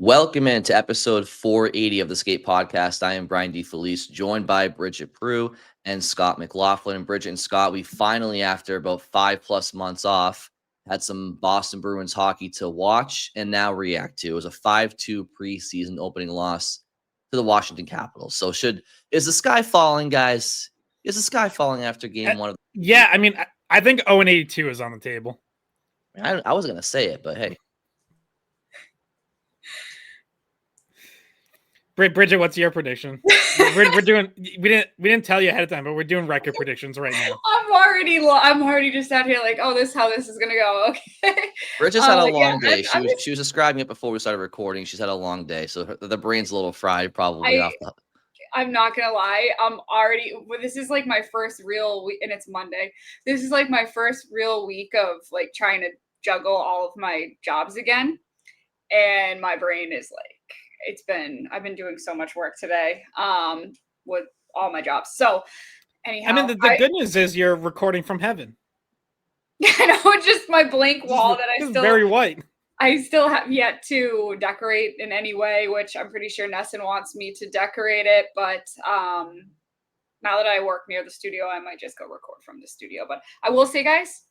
Welcome into episode 480 of the Skate Podcast. I am Brian DeFelice, joined by Bridgette Prue and Scott McLaughlin. And Bridgette and Scott, we finally, after about 5+ months off, had some Boston Bruins hockey to watch and now react to. It was a 5-2 preseason opening loss to the Washington Capitals. So is the sky falling, guys? Is the sky falling after game one? Yeah, I mean, I think 0-82 is on the table. I was going to say it, but hey. Bridgette, what's your prediction? we're doing. We didn't tell you ahead of time, but we're doing record predictions right now. I'm already just out here like, oh, this is how this is gonna go. Okay. Bridgette's had a long day. She was describing it before we started recording. She's had a long day, so the brain's a little fried, probably. I'm not gonna lie. This is like my first real week, and it's Monday. This is like my first real week of like trying to juggle all of my jobs again, and my brain is like. I've been doing so much work today with all my jobs. So anyhow, I mean, the good news is you're recording from heaven. I know, it's just my blank wall that I still very white. I still have yet to decorate in any way, which I'm pretty sure Nesson wants me to decorate it. But now that I work near the studio, I might just go record from the studio. But I will say, guys,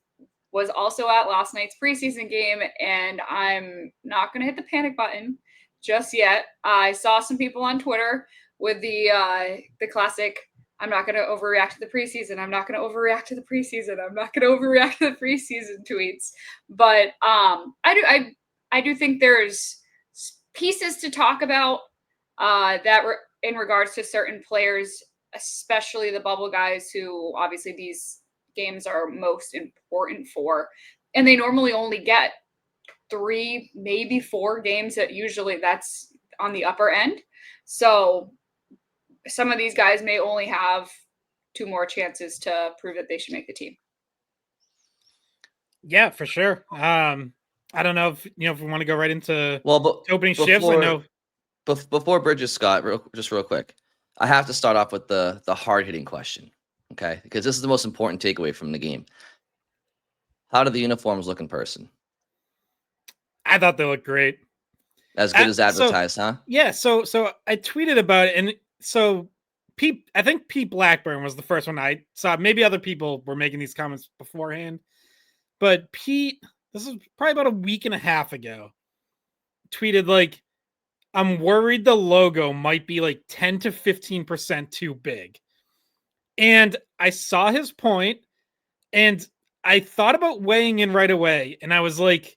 was also at last night's preseason game, and I'm not going to hit the panic button just yet. I saw some people on Twitter with the classic, I'm not going to overreact to the preseason. I'm not going to overreact to the preseason. I'm not going to overreact to the preseason tweets. But I do think there's pieces to talk about that were in regards to certain players, especially the bubble guys who obviously these games are most important for. And they normally only get 3, maybe 4 games that usually that's on the upper end. So some of these guys may only have 2 more chances to prove that they should make the team. Yeah, for sure. I don't know if we want to go right into opening shifts. I know before Bridgette, Scott, real quick, I have to start off with the hard-hitting question, okay? Because this is the most important takeaway from the game. How do the uniforms look in person? I thought they looked great. As good as advertised, huh? Yeah, so I tweeted about it, and so I think Pete Blackburn was the first one I saw. Maybe other people were making these comments beforehand, but Pete, this is probably about a week and a half ago, tweeted like, I'm worried the logo might be like 10 to 15% too big. And I saw his point, and I thought about weighing in right away, and I was like,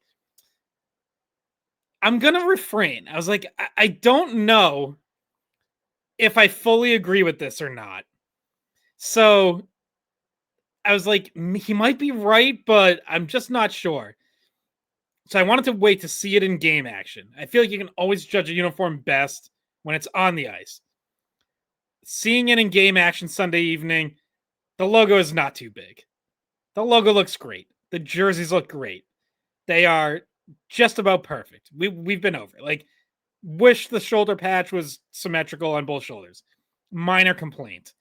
I'm going to refrain. I was like, I don't know if I fully agree with this or not. So I was like, he might be right, but I'm just not sure. So I wanted to wait to see it in game action. I feel like you can always judge a uniform best when it's on the ice. Seeing it in game action Sunday evening, the logo is not too big. The logo looks great. The jerseys look great. They are just about perfect. We've been over it. Like, wish the shoulder patch was symmetrical on both shoulders. Minor complaint.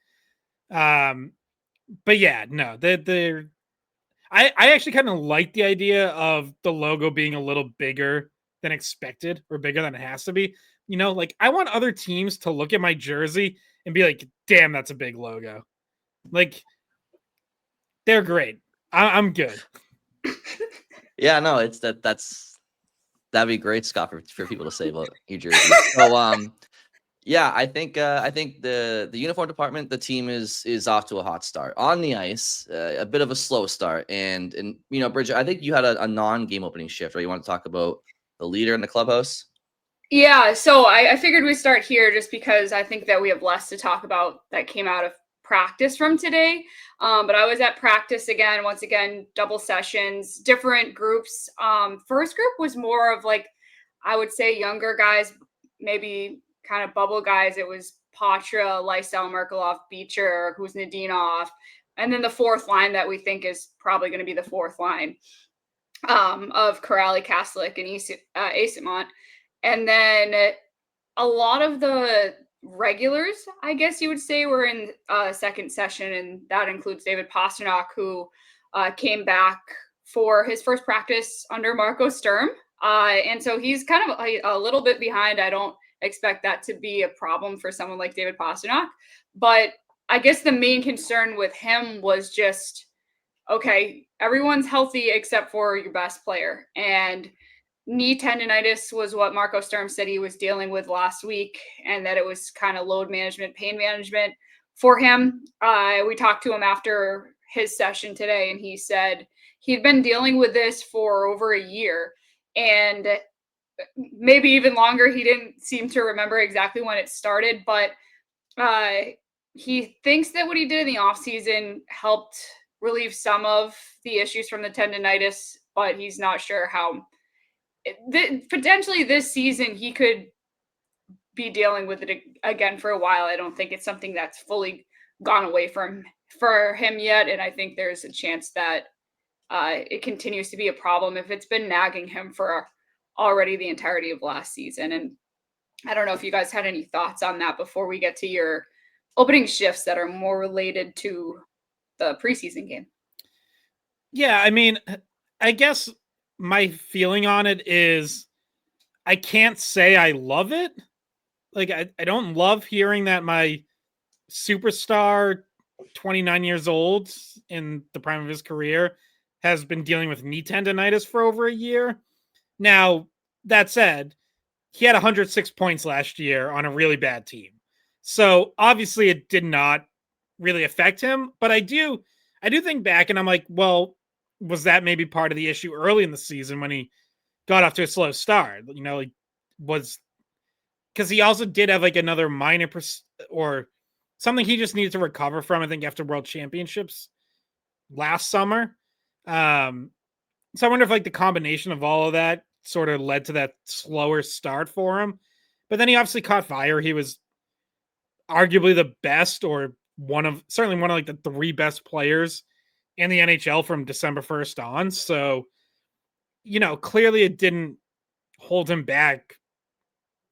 But yeah, no, I actually kind of like the idea of the logo being a little bigger than expected or bigger than it has to be. Like, I want other teams to look at my jersey and be like, damn, that's a big logo. Like, they're great. I'm good. Yeah, no, that'd be great, Scott, for people to say about New Jersey. So, yeah, I think the uniform department, the team is off to a hot start on the ice, a bit of a slow start, and Bridgette, I think you had a non-game opening shift, right? You want to talk about the leader in the clubhouse? Yeah, so I figured we'd start here just because I think that we have less to talk about that came out of practice from today. But I was at practice again, once again, double sessions, different groups. First group was more of like, I would say younger guys, maybe kind of bubble guys. It was Poitras, Lysell, Merkelov, Beecher, Kuznetsov, and then the fourth line that we think is probably going to be the fourth line of Corrali, Kaslik, and Asimont. And then a lot of the regulars, I guess you would say, were in second session, and that includes David Pastrnak, who came back for his first practice under Marco Sturm. And so he's kind of a little bit behind. I don't expect that to be a problem for someone like David Pastrnak. But I guess the main concern with him was just, okay, everyone's healthy except for your best player. And knee tendonitis was what Marco Sturm said he was dealing with last week, and that it was kind of load management, pain management for him. We talked to him after his session today, and he said he'd been dealing with this for over a year, and maybe even longer. He didn't seem to remember exactly when it started, but he thinks that what he did in the offseason helped relieve some of the issues from the tendonitis, but he's not sure how. Potentially this season he could be dealing with it again for a while. I don't think it's something that's fully gone away for him yet, and I think there's a chance that it continues to be a problem if it's been nagging him for already the entirety of last season. And I don't know if you guys had any thoughts on that before we get to your opening shifts that are more related to the preseason game. Yeah, I mean, I guess my feeling on it is I can't say I love it. Like, I don't love hearing that my superstar, 29 years old in the prime of his career, has been dealing with knee tendonitis for over a year. Now, that said, he had 106 points last year on a really bad team. So obviously it did not really affect him, but I do think back and I'm like, well, was that maybe part of the issue early in the season when he got off to a slow start? You know, like was because he also did have like another minor or something he just needed to recover from, I think, after World Championships last summer. So I wonder if like the combination of all of that sort of led to that slower start for him. But then he obviously caught fire. He was arguably the best, or certainly one of like the three best players in the NHL from December 1st on. So, you know, clearly it didn't hold him back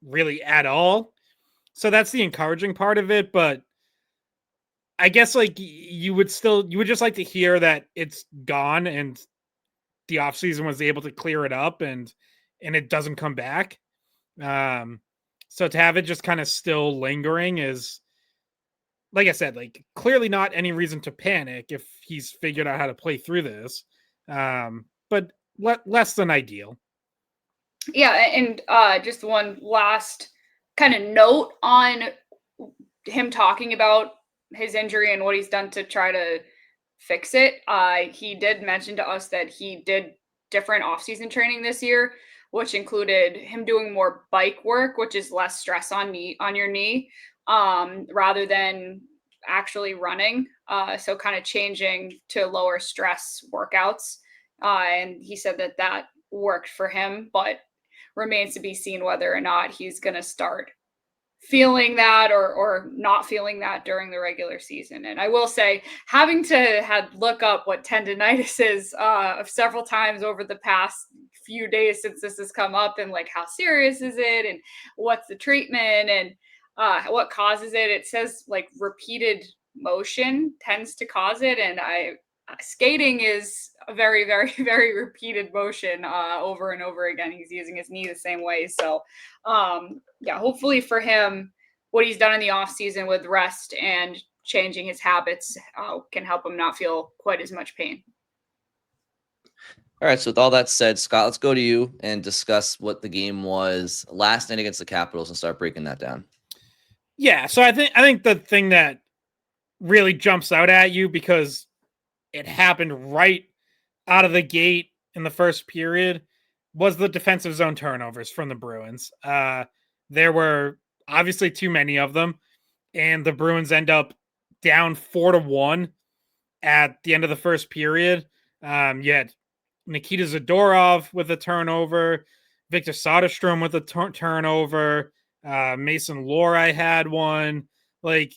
really at all. So that's the encouraging part of it. But I guess like you would just like to hear that it's gone and the offseason was able to clear it up and it doesn't come back. So to have it just kind of still lingering is, like I said, like clearly not any reason to panic if he's figured out how to play through this. But less than ideal. Yeah, and just one last kind of note on him talking about his injury and what he's done to try to fix it. He did mention to us that he did different off-season training this year, which included him doing more bike work, which is less stress on your knee, rather than actually running. So kind of changing to lower stress workouts. And he said that worked for him, but remains to be seen whether or not he's going to start feeling that or not feeling that during the regular season. And I will say, having to look up what tendonitis is several times over the past few days since this has come up, and like how serious is it and what's the treatment and what causes it. It says like repeated motion tends to cause it, and skating is a very, very, very repeated motion over and over again. He's using his knee the same way. So, yeah, hopefully for him, what he's done in the off season with rest and changing his habits can help him not feel quite as much pain. All right. So with all that said, Scott, let's go to you and discuss what the game was last night against the Capitals and start breaking that down. Yeah. So I think the thing that really jumps out at you, because it happened right out of the gate in the first period, was the defensive zone turnovers from the Bruins. There were obviously too many of them, and the Bruins end up down 4-1 at the end of the first period. You had Nikita Zadorov with a turnover, Victor Soderstrom with a turnover, Mason Lohrei had one. Like,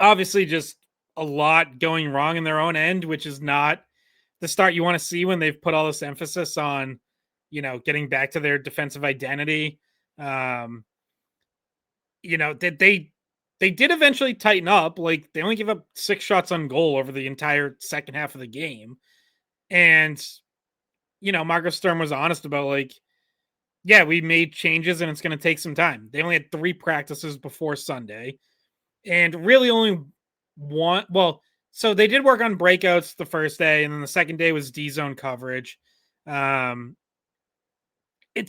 obviously just a lot going wrong in their own end, which is not the start you want to see when they've put all this emphasis on, you know, getting back to their defensive identity. You know, they did eventually tighten up. Like, they only give up 6 shots on goal over the entire second half of the game. And Marco Sturm was honest about like, yeah, we made changes and it's going to take some time. They only had 3 practices before Sunday and really only one. Well, so they did work on breakouts the first day, and then the second day was D zone coverage. It's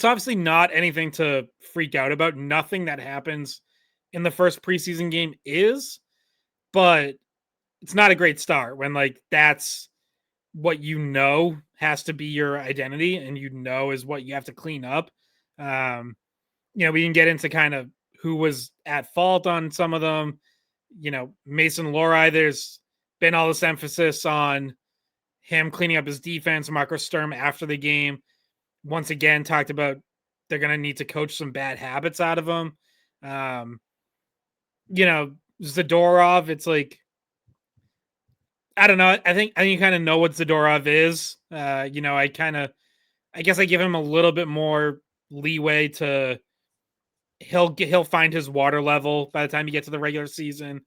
obviously not anything to freak out about. Nothing that happens in the first preseason game is, but it's not a great start when like that's what has to be your identity and is what you have to clean up. We can get into kind of who was at fault on some of them. Mason Lohrei, there's been all this emphasis on him cleaning up his defense. Marco Sturm after the game once again talked about they're going to need to coach some bad habits out of him. Zadorov, it's like, I don't know. I think you kind of know what Zadorov is. I guess I give him a little bit more leeway to he'll find his water level by the time you get to the regular season.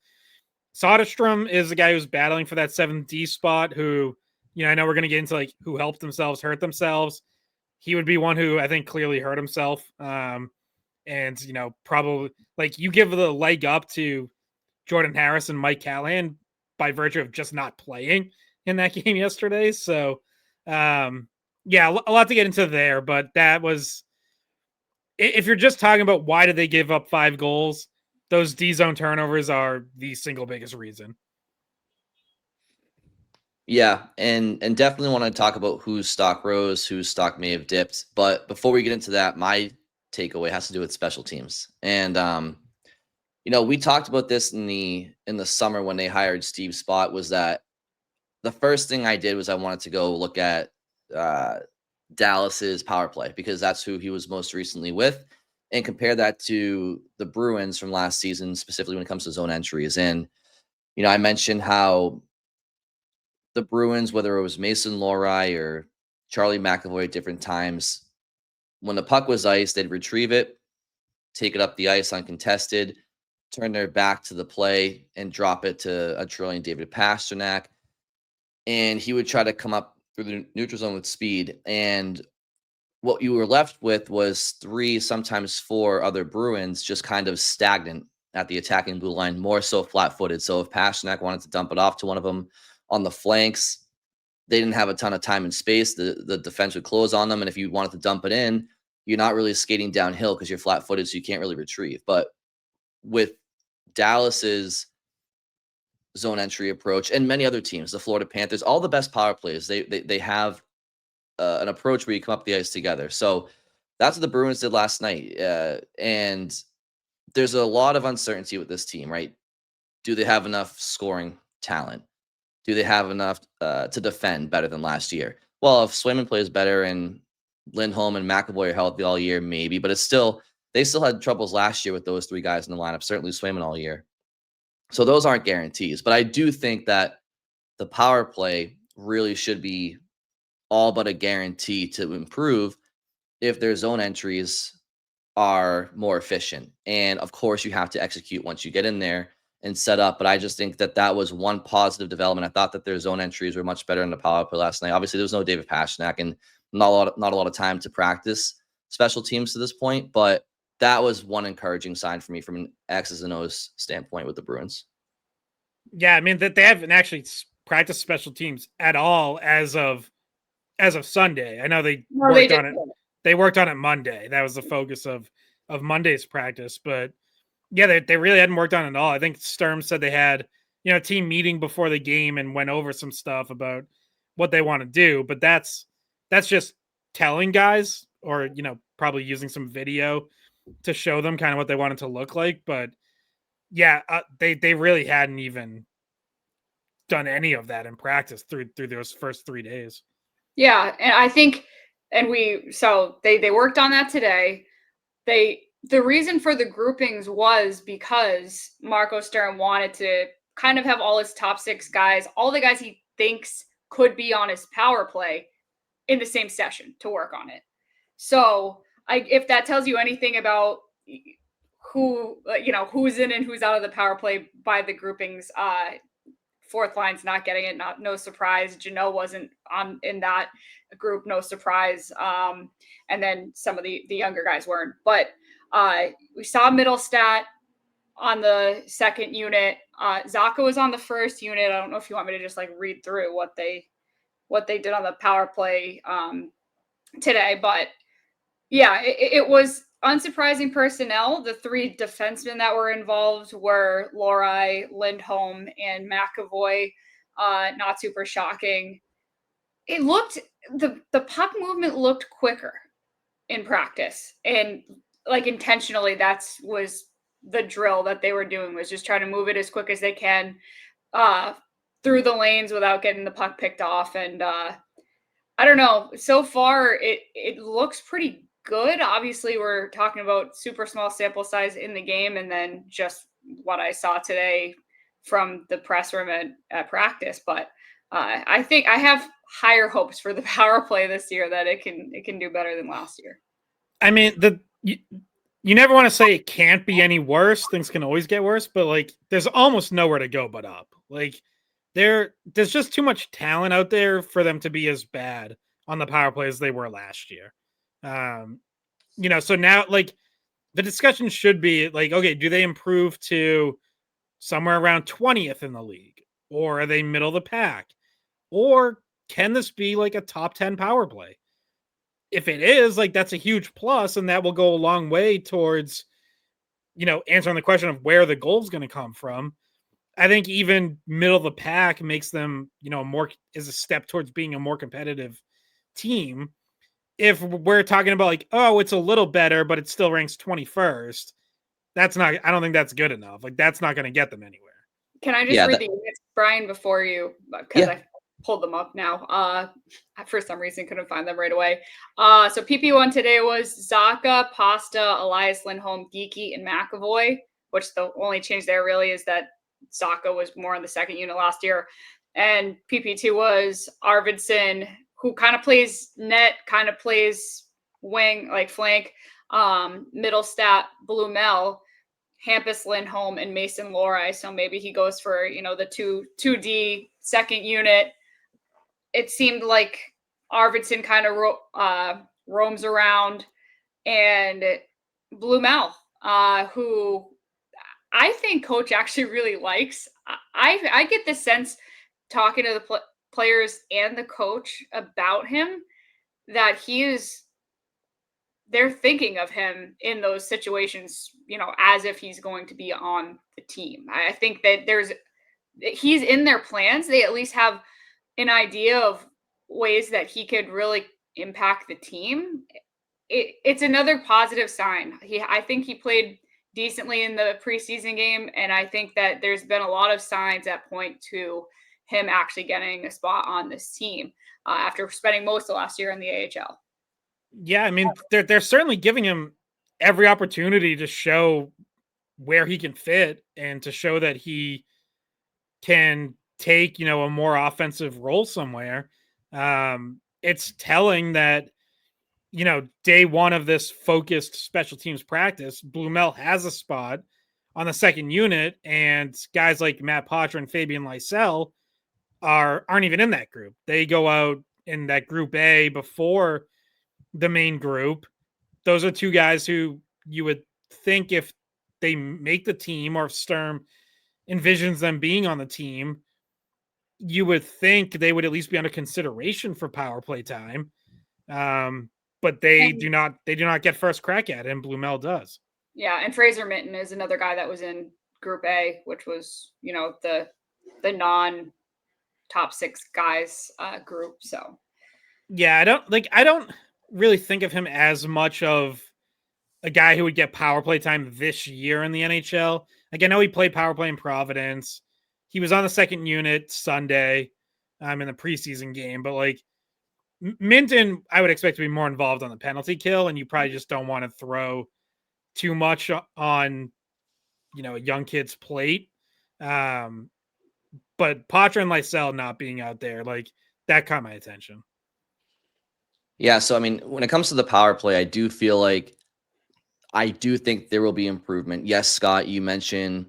Soderstrom is the guy who's battling for that 7th D spot who, I know we're going to get into like who helped themselves, hurt themselves. He would be one who I think clearly hurt himself. And, probably like you give the leg up to Jordan Harris and Mike Callahan by virtue of just not playing in that game yesterday. So, yeah, a lot to get into there, but that was, if you're just talking about why did they give up 5 goals, those D zone turnovers are the single biggest reason. Yeah, and definitely want to talk about whose stock rose, whose stock may have dipped. But before we get into that, my takeaway has to do with special teams. And we talked about this in the summer when they hired Steve Spott, was that the first thing I did was I wanted to go look at Dallas's power play because that's who he was most recently with, and compare that to the Bruins from last season, specifically when it comes to zone entries. And I mentioned how the Bruins, whether it was Mason Lohrei or Charlie McAvoy at different times, when the puck was iced, they'd retrieve it, take it up the ice uncontested, turn their back to the play, and drop it to a trailing David Pastrnak. And he would try to come up through the neutral zone with speed. And what you were left with was 3, sometimes 4 other Bruins just kind of stagnant at the attacking blue line, more so flat-footed. So if Pastrnak wanted to dump it off to one of them on the flanks, they didn't have a ton of time and space. The defense would close on them. And if you wanted to dump it in, you're not really skating downhill because you're flat-footed, so you can't really retrieve. But with Dallas's zone entry approach and many other teams, the Florida Panthers, all the best power plays, they have an approach where you come up the ice together. So that's what the Bruins did last night. And there's a lot of uncertainty with this team, right? Do they have enough scoring talent? Do they have enough to defend better than last year? Well, if Swayman plays better and Lindholm and McAvoy are healthy all year, maybe. But they still had troubles last year with those 3 guys in the lineup, certainly Swayman all year. So those aren't guarantees. But I do think that the power play really should be all but a guarantee to improve if their zone entries are more efficient. And of course, you have to execute once you get in there and set up. But I just think that was one positive development. I thought that their zone entries were much better in the power play last night. Obviously, there was no David Pastrnak and not a lot of time to practice special teams to this point. But that was one encouraging sign for me from an X's and O's standpoint with the Bruins. Yeah, I mean that they haven't actually practiced special teams at all as of Sunday. I know they worked on it. They worked on it Monday. That was the focus of Monday's practice. But yeah, they really hadn't worked on it at all. I think Sturm said they had a team meeting before the game and went over some stuff about what they want to do. But that's just telling guys, or probably using some video to show them kind of what they want it to look like. But yeah, they really hadn't even done any of that in practice through those first 3 days. Yeah, and I think, they worked on that today. The reason for the groupings was because Marco Sturm wanted to kind of have all his top 6 guys, all the guys he thinks could be on his power play, in the same session to work on it. So if that tells you anything about who, who's in and who's out of the power play by the groupings, fourth line's not getting it. No surprise. Janot wasn't in that group. No surprise. And then some of the younger guys weren't. But we saw Middlestat on the second unit. Zacha was on the first unit. I don't know if you want me to just like read through what they did on the power play today, but yeah, it was unsurprising personnel. The three defensemen that were involved were Lohrei, Lindholm, and McAvoy. Not super shocking. It looked the puck movement looked quicker in practice, and like intentionally, was the drill that they were doing, was just trying to move it as quick as they can through the lanes without getting the puck picked off. And I don't know. So far, it looks pretty good. Obviously, we're talking about super small sample size in the game, and then just what I saw today from the press room at practice. But I think I have higher hopes for the power play this year, that it can do better than last year. I mean, you never want to say it can't be any worse. Things can always get worse, but like there's almost nowhere to go but up. Like there's just too much talent out there for them to be as bad on the power play as they were last year. So now like the discussion should be like, okay, do they improve to somewhere around 20th in the league, or are they middle of the pack, or can this be like a top 10 power play? If it is, like, that's a huge plus, and that will go a long way towards, answering the question of where the goal's going to come from. I think even middle of the pack makes them, is a step towards being a more competitive team. If we're talking about like, oh, it's a little better, but it still ranks 21st, I don't think that's good enough. Like, that's not going to get them anywhere. Can I just read the units, Brian, before you, because I pulled them up now. For some reason, couldn't find them right away. So PP1 today was Zacha, Pasta, Elias Lindholm, Geeky, and McAvoy, which the only change there really is that Zacha was more on the second unit last year. And PP2 was Arvidsson, who kind of plays net, kind of plays wing, like flank, Middlestat, Blumel, Hampus Lindholm, and Mason Lohrei. So maybe he goes for, the 2D second unit. It seemed like Arvidsson kind of roams around, and Blumel, who I think coach actually really likes. I get the sense, talking to the players and the coach about him, that they're thinking of him in those situations, as if he's going to be on the team. I think that he's in their plans. They at least have an idea of ways that he could really impact the team. It's another positive sign. I think he played decently in the preseason game, and I think that there's been a lot of signs that point to him actually getting a spot on this team after spending most of last year in the AHL. Yeah, I mean, they're certainly giving him every opportunity to show where he can fit and to show that he can take, a more offensive role somewhere. It's telling that, day one of this focused special teams practice, Blumel has a spot on the second unit, and guys like Matt Poitras and Fabian Lysell aren't even in that group. They go out in that group A before the main group. Those are two guys who you would think, if they make the team, or if Sturm envisions them being on the team, you would think they would at least be under consideration for power play time. But they do not get first crack at it, and Blumel does. Yeah, and Fraser Minten is another guy that was in Group A, which was, the non top 6 guys group. So yeah, I don't really think of him as much of a guy who would get power play time this year in the NHL. Like, I know he played power play in Providence. He was on the second unit Sunday in the preseason game, but like Minten, I would expect to be more involved on the penalty kill, and you probably just don't want to throw too much on, a young kid's plate. But Poitras and Lysell not being out there, like, that caught my attention. Yeah, so I mean, when it comes to the power play, I do think there will be improvement. Yes, Scott, you mentioned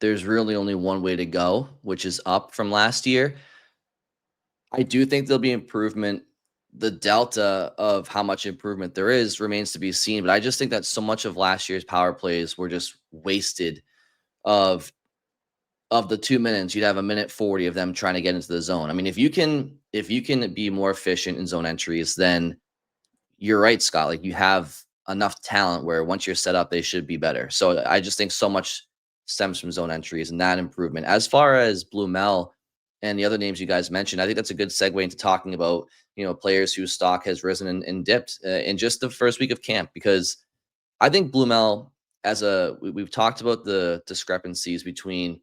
there's really only one way to go, which is up from last year. I do think there'll be improvement. The delta of how much improvement there is remains to be seen, but I just think that so much of last year's power plays were just wasted. Of the 2 minutes, you'd have a minute 40 of them trying to get into the zone. I mean, if you can be more efficient in zone entries, then you're right, Scott. Like, you have enough talent where once you're set up, they should be better. So I just think so much stems from zone entries and that improvement. As far as Blumel and the other names you guys mentioned, I think that's a good segue into talking about, players whose stock has risen and dipped in just the first week of camp, because I think Blumel, we've talked about the discrepancies between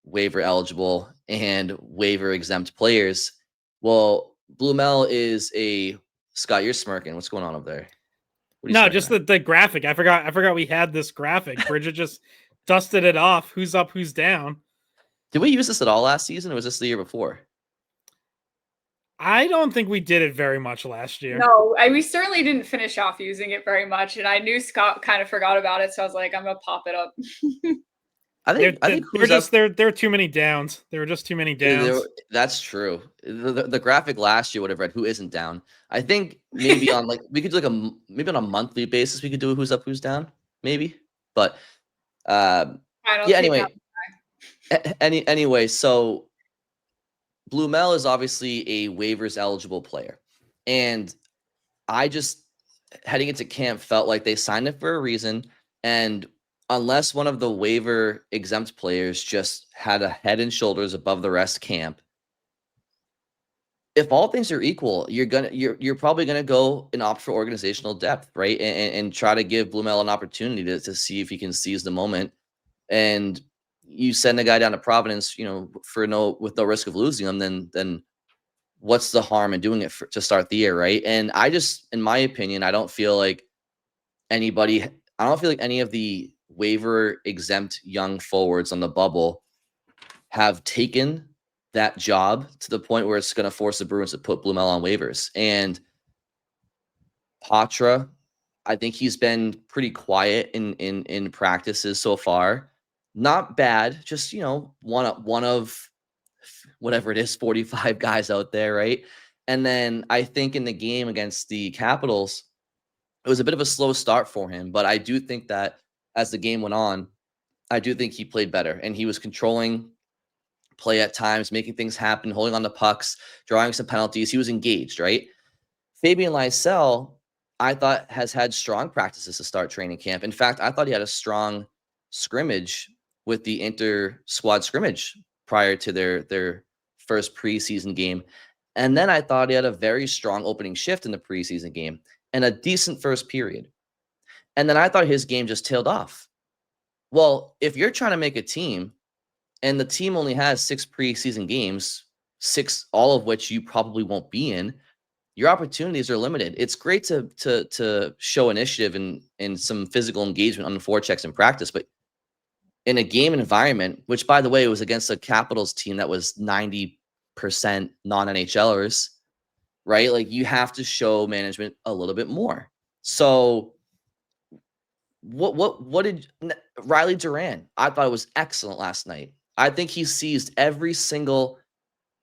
waiver eligible and waiver exempt players. Well, Blumel is Scott, you're smirking. What's going on over there? No, just the graphic. I forgot we had this graphic. Bridgette just dusted it off. Who's up, who's down. Did we use this at all last season, or was this the year before? I don't think we did it very much last year. No, we certainly didn't finish off using it very much, and I knew Scott kind of forgot about it, so I was like, I'm gonna pop it up. I think there are too many downs. There were just too many downs. That's true. The graphic last year would have read who isn't down. I think maybe on we could do maybe on a monthly basis we could do who's up, who's down, maybe. But anyway. Anyway, so Blumel is obviously a waivers eligible player, and I just, heading into camp, felt like they signed it for a reason. And unless one of the waiver exempt players just had a head and shoulders above the rest camp, if all things are equal, you're probably gonna go and opt for organizational depth, right? And try to give Blumel an opportunity to see if he can seize the moment. And you send a guy down to Providence, with no risk of losing him, then what's the harm in doing it to start the year, right? And in my opinion, I don't feel like any of the waiver exempt young forwards on the bubble have taken that job to the point where it's going to force the Bruins to put Blumel on waivers. And Poitras, I think he's been pretty quiet in practices so far. Not bad, just one of whatever it is, 45 guys out there, right? And then I think in the game against the Capitals, it was a bit of a slow start for him, but I do think that as the game went on, I do think he played better, and he was controlling play at times, making things happen, holding on to pucks, drawing some penalties. He was engaged, right? Fabian Lysell, I thought, has had strong practices to start training camp. In fact, I thought he had a strong scrimmage with the inter-squad scrimmage prior to their first preseason game. And then I thought he had a very strong opening shift in the preseason game and a decent first period. And then I thought his game just tailed off. Well, if you're trying to make a team and the team only has 6 preseason games, 6, all of which you probably won't be in, your opportunities are limited. It's great to show initiative and some physical engagement on the forechecks in practice, but in a game environment, which, by the way, was against a Capitals team that was 90% non-NHLers, right? Like, you have to show management a little bit more. So what did Riley Duran? I thought it was excellent last night. I think he seized every single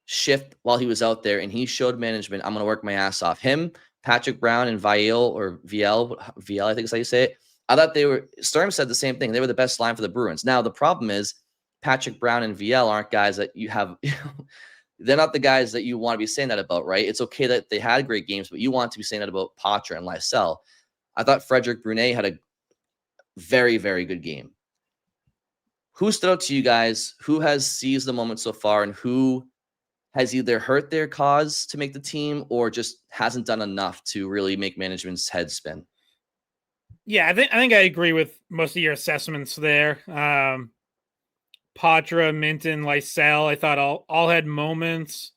shift while he was out there, and he showed management, I'm going to work my ass off. Him, Patrick Brown, and VL, I think is how you say it. I thought Sturm said the same thing. They were the best line for the Bruins. Now, the problem is Patrick Brown and VL aren't guys that you have, they're not the guys that you want to be saying that about, right? It's okay that they had great games, but you want to be saying that about Poitras and Lysell. I thought Brunet had a very, very good game. Who stood out to you guys? Who has seized the moment so far, and who has either hurt their cause to make the team or just hasn't done enough to really make management's head spin? Yeah, I think I agree with most of your assessments there. Poitras, Minten, Lysell, I thought all had moments.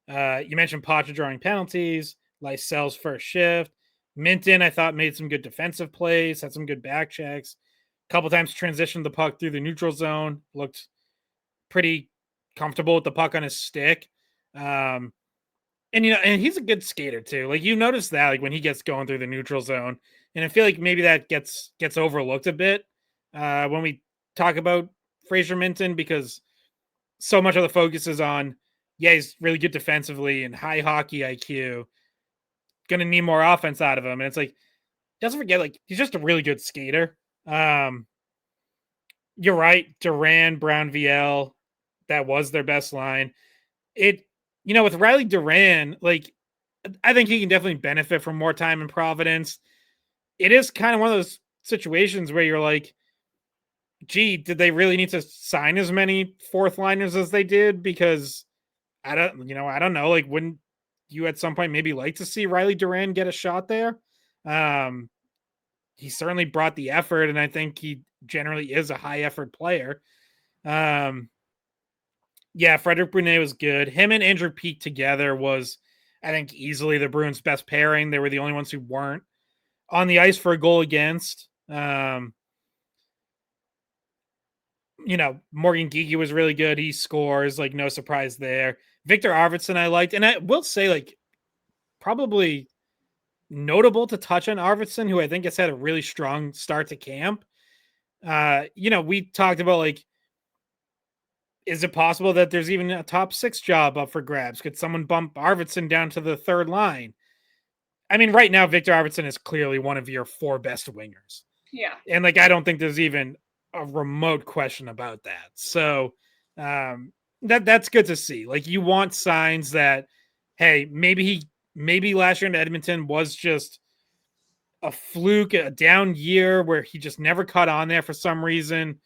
You mentioned Poitras drawing penalties, Lysell's first shift. Minten, I thought, made some good defensive plays, had some good back checks. A couple times transitioned the puck through the neutral zone, looked pretty comfortable with the puck on his stick. And he's a good skater too. Like, you notice that, like, when he gets going through the neutral zone, and I feel like maybe that gets overlooked a bit when we talk about Fraser Minten because so much of the focus is on, he's really good defensively and high hockey IQ. Going to need more offense out of him. And it's like, doesn't forget, like, he's just a really good skater. You're right. Duran, Brown, VL, that was their best line. With Riley Duran, like, I think he can definitely benefit from more time in Providence. It is kind of one of those situations where you're like, gee, did they really need to sign as many fourth liners as they did? Because I don't know. Like, wouldn't you at some point maybe like to see Riley Duran get a shot there? He certainly brought the effort, and I think he generally is a high effort player. Frederick Brunet was good. Him and Andrew Peeke together was, I think, easily the Bruins' best pairing. They were the only ones who weren't on the ice for a goal against. Morgan Geekie was really good. He scores, like, no surprise there. Victor Arvidsson I liked. And I will say, like, probably notable to touch on Arvidsson, who I think has had a really strong start to camp. We talked about, like, is it possible that there's even a top 6 job up for grabs? Could someone bump Arvidsson down to the third line? I mean, right now, Victor Arvidsson is clearly one of your 4 best wingers. Yeah. And, like, I don't think there's even a remote question about that. So that's good to see. Like, you want signs that, hey, maybe last year in Edmonton was just a fluke, a down year where he just never caught on there for some reason.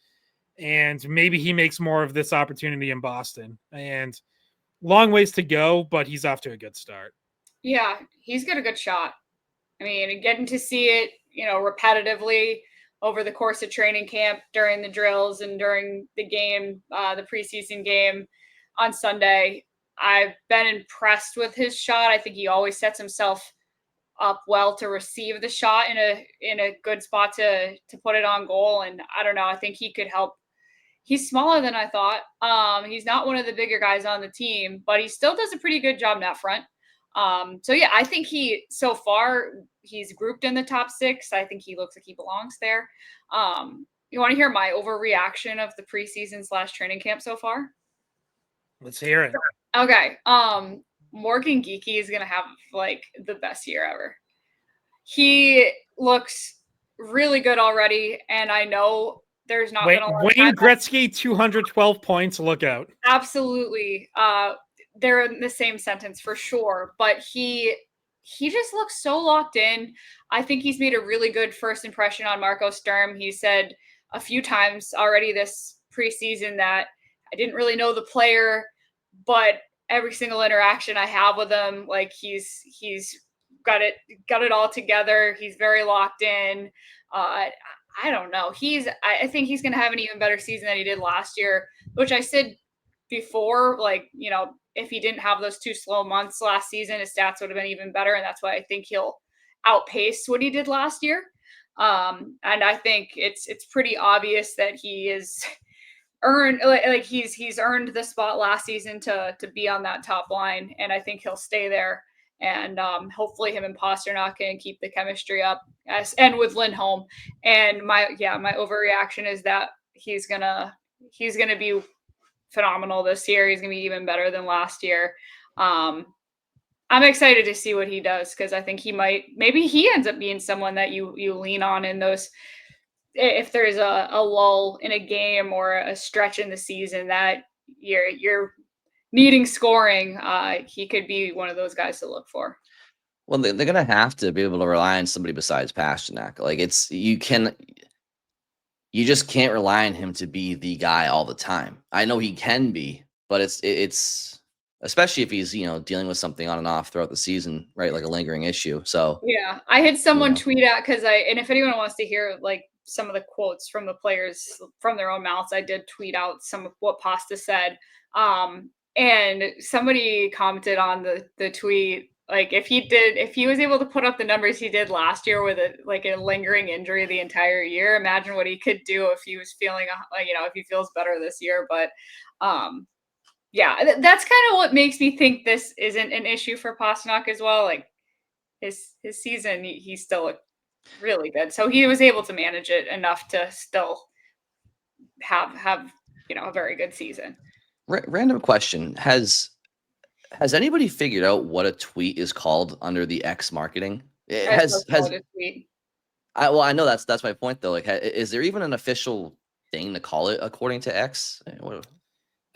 And maybe he makes more of this opportunity in Boston. And long ways to go, but he's off to a good start. Yeah, he's got a good shot. I mean, getting to see it, repetitively over the course of training camp during the drills and during the game, the preseason game on Sunday, I've been impressed with his shot. I think he always sets himself up well to receive the shot in a good spot to put it on goal. And I don't know, I think he could help. He's smaller than I thought. He's not one of the bigger guys on the team, but he still does a pretty good job net front. I think so far he's grouped in the top 6. I think he looks like he belongs there. You want to hear my overreaction of the preseason / training camp so far? Let's hear it. Okay. Morgan Geekie is going to have, like, the best year ever. He looks really good already. And I know there's not been a lot of Wayne Gretzky, 212 points. Look out. Absolutely. They're in the same sentence for sure. But he just looks so locked in. I think he's made a really good first impression on Marco Sturm. He said a few times already this preseason that I didn't really know the player, but every single interaction I have with him, like, he's got it all together. He's very locked in. I don't know. I think he's going to have an even better season than he did last year, which I said before, like, if he didn't have those 2 slow months last season, his stats would have been even better. And that's why I think he'll outpace what he did last year. And I think it's pretty obvious that he is earned, like, he's earned the spot last season to be on that top line. And I think he'll stay there. And hopefully him and Pastrnak can keep the chemistry up, and with Lindholm. And my overreaction is that he's gonna be phenomenal this year. He's gonna be even better than last year. I'm excited to see what he does, because I think maybe he ends up being someone that you lean on in those, if there's a lull in a game or a stretch in the season that you're needing scoring, he could be one of those guys to look for. Well, they're going to have to be able to rely on somebody besides Pastrnak. Like, you just can't rely on him to be the guy all the time. I know he can be, but it's especially if he's, dealing with something on and off throughout the season, right? Like a lingering issue. So yeah, I had someone tweet out, and if anyone wants to hear, like, some of the quotes from the players from their own mouths, I did tweet out some of what Pasta said. And somebody commented on the tweet, like, if he was able to put up the numbers he did last year with a lingering injury the entire year, imagine what he could do if he was feeling, if he feels better this year. But that's kind of what makes me think this isn't an issue for Pastrnak as well. Like, his season, he still looked really good, so he was able to manage it enough to still have a very good season. Random question: Has anybody figured out what a tweet is called under the X marketing? It has. A tweet. I know that's my point though. Like, is there even an official thing to call it according to X?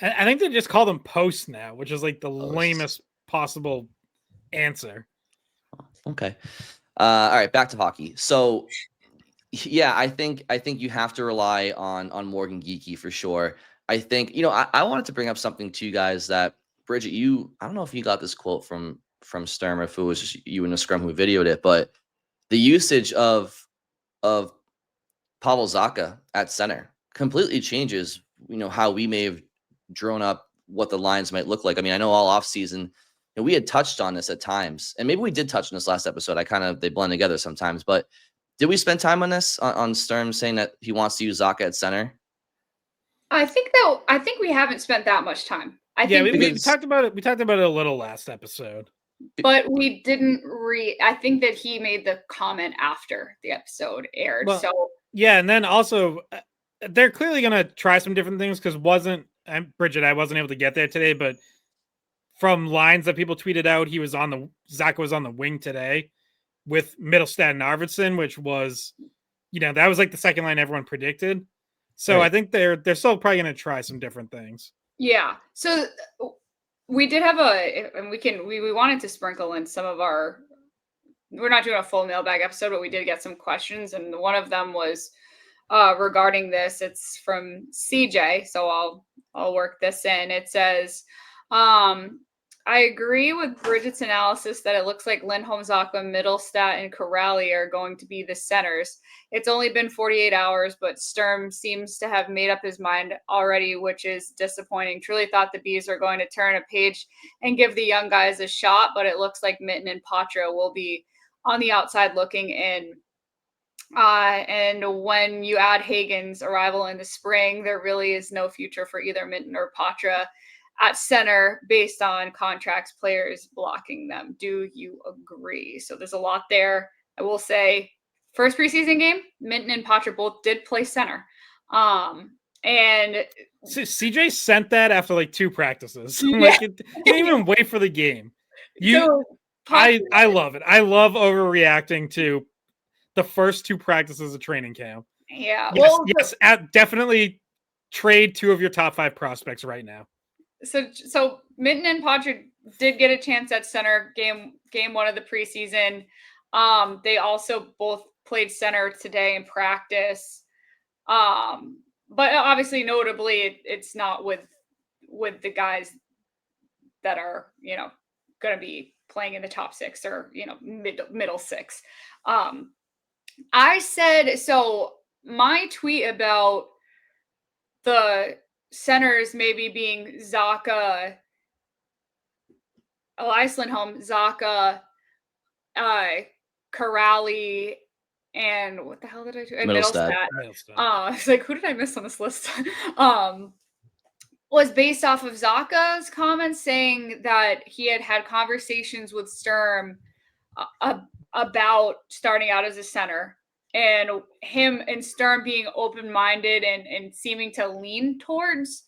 I think they just call them posts now, which is like the Posts. lamest possible answer. Okay. All right, back to hockey. So, yeah, I think you have to rely on Morgan Geekie for sure. I think I wanted to bring up something to you guys that Bridgette, I don't know if you got this quote from Sturm, if it was just you in the scrum who videoed it, but the usage of Pavel Zacha at center completely changes, how we may have drawn up what the lines might look like. I mean, I know all offseason, we had touched on this at times, and maybe we did touch on this last episode. They blend together sometimes, but did we spend time on this on Sturm saying that he wants to use Zacha at center? I think we haven't spent that much time. We talked about it. We talked about it a little last episode, but we didn't I think that he made the comment after the episode aired. Well, so yeah, and then also they're clearly going to try some different things because Bridgette, I wasn't able to get there today, but from lines that people tweeted out, Zacha was on the wing today with Mittelstadt and Arvidsson, which was, that was like the second line everyone predicted. So right. I think they're still probably going to try some different things. Yeah. So we did have and we wanted to sprinkle in some of we're not doing a full mailbag episode, but we did get some questions. And one of them was regarding this. It's from CJ. So I'll work this in. It says, I agree with Bridgette's analysis that it looks like Lindholm, Zacha, Mittelstadt, and Corrali are going to be the centers. It's only been 48 hours, but Sturm seems to have made up his mind already, which is disappointing. Truly thought the Bees are going to turn a page and give the young guys a shot, but it looks like Minten and Poitras will be on the outside looking in. And when you add Hagen's arrival in the spring, there really is no future for either Minten or Poitras at center based on contracts, players blocking them. Do you agree? So there's a lot there. I will say first preseason game, Minten and Poitras both did play center. And CJ sent that after like 2 practices. Yeah. Didn't even wait for the game. I love it. I love overreacting to the first 2 practices of training camp. Yeah. Yes, definitely trade 2 of your top 5 prospects right now. So Minten and Poitras did get a chance at center game 1 of the preseason. They also both played center today in practice. But obviously, notably, it's not with the guys that are, going to be playing in the top 6 or, middle 6. I said, so my tweet about the centers maybe being Zacha, Elias Lindholm, Zacha, Corrali, and what the hell did I do? And Mittelstadt. I was like, who did I miss on this list? Was based off of Zaka's comments saying that he had conversations with Sturm about starting out as a center. And him and Sturm being open-minded and seeming to lean towards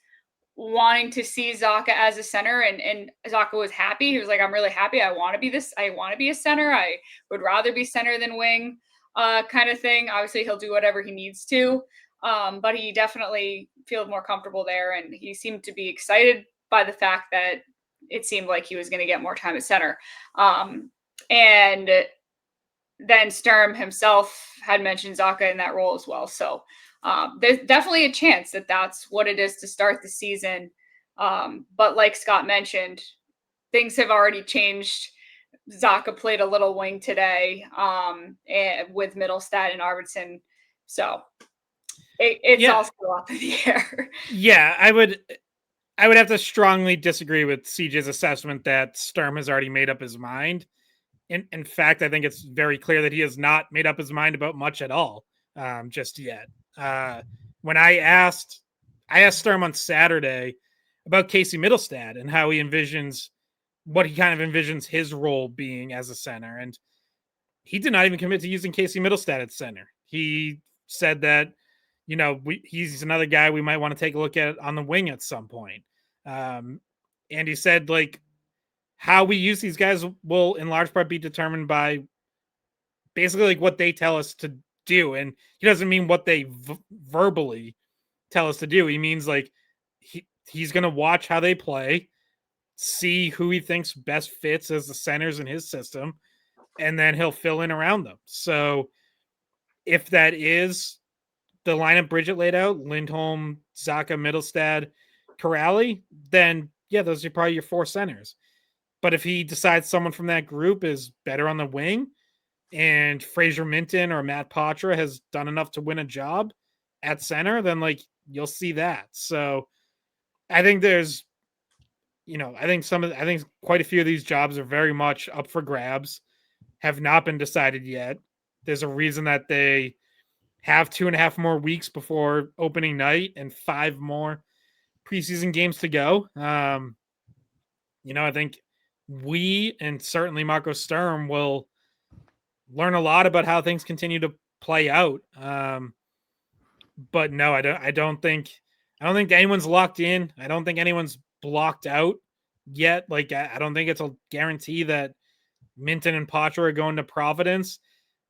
wanting to see Zacha as a center. And Zacha was happy. He was like, I'm really happy. I want to be this. I want to be a center. I would rather be center than wing kind of thing. Obviously, he'll do whatever he needs to. But he definitely feels more comfortable there. And he seemed to be excited by the fact that it seemed like he was going to get more time at center. And then Sturm himself had mentioned Zacha in that role as well. So there's definitely a chance that that's what it is to start the season. But like Scott mentioned, things have already changed. Zacha played a little wing today with Mittelstadt and Arvidsson. So it's all still up in the air. Yeah, I would have to strongly disagree with CJ's assessment that Sturm has already made up his mind. In fact, I think it's very clear that he has not made up his mind about much at all just yet. When I asked Sturm on Saturday about Casey Mittelstadt and how he envisions what he kind of envisions his role being as a center. And he did not even commit to using Casey Mittelstadt at center. He said that, he's another guy we might want to take a look at on the wing at some point. And he said, like, how we use these guys will in large part be determined by basically like what they tell us to do. And he doesn't mean what they verbally tell us to do. He means like he's going to watch how they play, see who he thinks best fits as the centers in his system, and then he'll fill in around them. So if that is the lineup Bridgette laid out, Lindholm, Zacha, Mittelstadt, Corrali, then yeah, those are probably your 4 centers. But if he decides someone from that group is better on the wing and Fraser Minten or Matt Poitras has done enough to win a job at center, then like you'll see that. So I think there's, I think quite a few of these jobs are very much up for grabs, have not been decided yet. There's a reason that they have 2.5 more weeks before opening night and 5 more preseason games to go. I think we and certainly Marco Sturm will learn a lot about how things continue to play out. But no, I don't think anyone's locked in. I don't think anyone's blocked out yet. Like I don't think it's a guarantee that Minten and Poitras are going to Providence.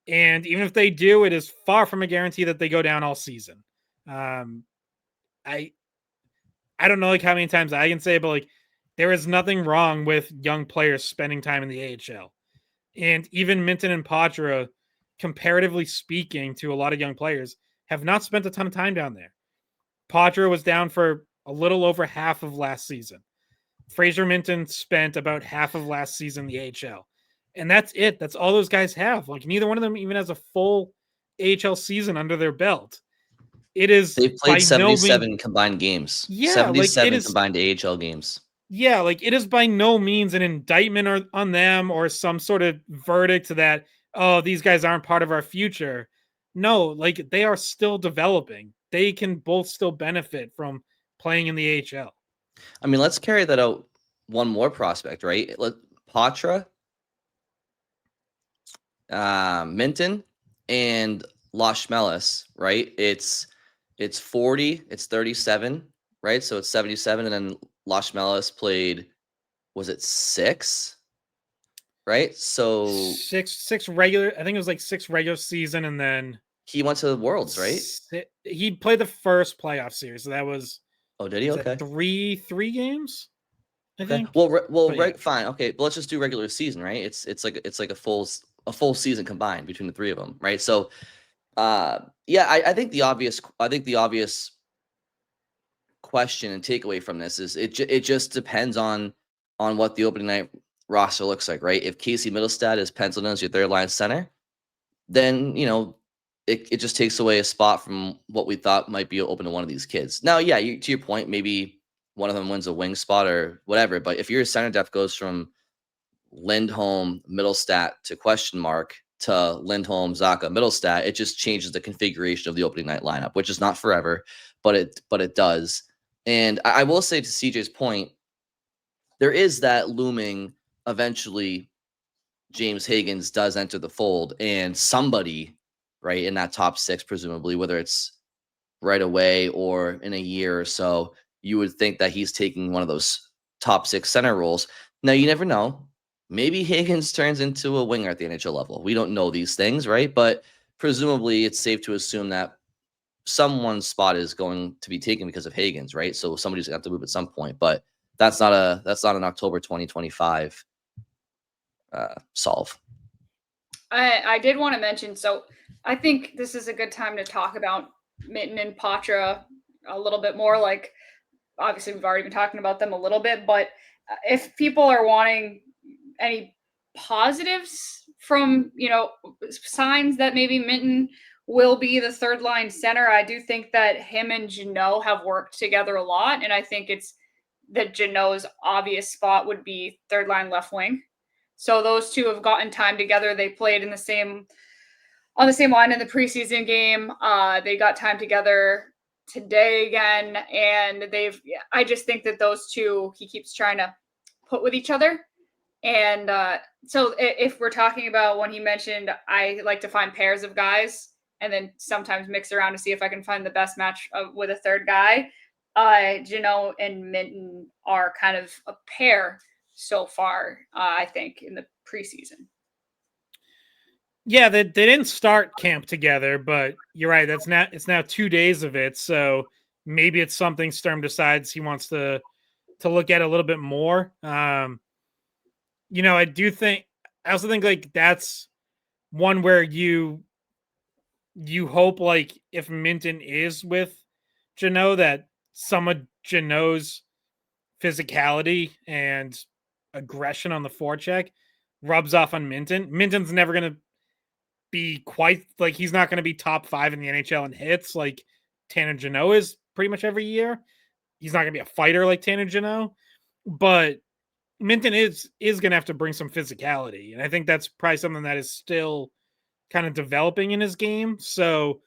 And even if they do, it is far from a guarantee that they go down all season. I don't know like how many times I can say, but like there is nothing wrong with young players spending time in the AHL. And even Minten and Poitras, comparatively speaking to a lot of young players, have not spent a ton of time down there. Poitras was down for a little over half of last season. Fraser Minten spent about half of last season in the AHL. And that's it. That's all those guys have. Like neither one of them even has a full AHL season under their belt. It is They've played 77 combined games. Yeah, 77 like combined AHL games. Yeah, like it is by no means an indictment on them or some sort of verdict that, oh, these guys aren't part of our future. No, like they are still developing. They can both still benefit from playing in the AHL. I mean, let's carry that out one more prospect, right? Poitras, Minten, and Loshmelis, right? It's 40, it's 37, right? So it's 77, and then Loshmelis played, was it 6? Right? So six regular, I think it was like 6 regular season, and then he went to the Worlds, right? He played the first playoff series. So that was did he? Okay. Three games, I think. Fine. Okay, but let's just do regular season, right? It's like a full season combined between the 3 of them, right? So I think the obvious question and takeaway from this is it just depends on what the opening night roster looks like, right? If Casey Mittelstadt is penciled in as your 3rd line center, then it just takes away a spot from what we thought might be open to one of these kids. Now, yeah, to your point, maybe one of them wins a wing spot or whatever, but if your center depth goes from Lindholm, Mittelstadt to question mark to Lindholm, Zacha, Mittelstadt, it just changes the configuration of the opening night lineup, which is not forever, but it does. And I will say, to CJ's point, there is that looming eventually James Higgins does enter the fold, and somebody right in that top 6, presumably, whether it's right away or in a year or so, you would think that he's taking one of those top 6 center roles. Now, you never know. Maybe Higgins turns into a winger at the NHL level. We don't know these things, right? But presumably it's safe to assume that someone's spot is going to be taken because of Higgins, right? So somebody's going to have to move at some point, but that's not an October 2025 solve. I did want to mention, so I think this is a good time to talk about Minten and Poitras a little bit more. Like, obviously, we've already been talking about them a little bit, but if people are wanting any positives from, signs that maybe Minten will be the 3rd line center, I do think that him and Jeannot have worked together a lot, and I think it's that Jeannot's obvious spot would be 3rd line left wing. So those two have gotten time together. They played on the same line in the preseason game. They got time together today again, and I just think that those two he keeps trying to put with each other. And so if we're talking about when he mentioned I like to find pairs of guys, and then sometimes mix around to see if I can find the best match with a third guy. Jeannot and Minten are kind of a pair so far, I think, in the preseason. Yeah, they didn't start camp together, but you're right. It's now 2 days of it, so maybe it's something Sturm decides he wants to look at a little bit more. I also think like that's one where you hope like if Minten is with Jeannot that some of Jeannot's physicality and aggression on the forecheck rubs off on Minten. Minten's never going to be quite like he's not going to be top 5 in the NHL in hits like Tanner Jeannot is pretty much every year. He's not going to be a fighter like Tanner Jeannot, but Minten is going to have to bring some physicality, and I think that's probably something that is still kind of developing in his game. So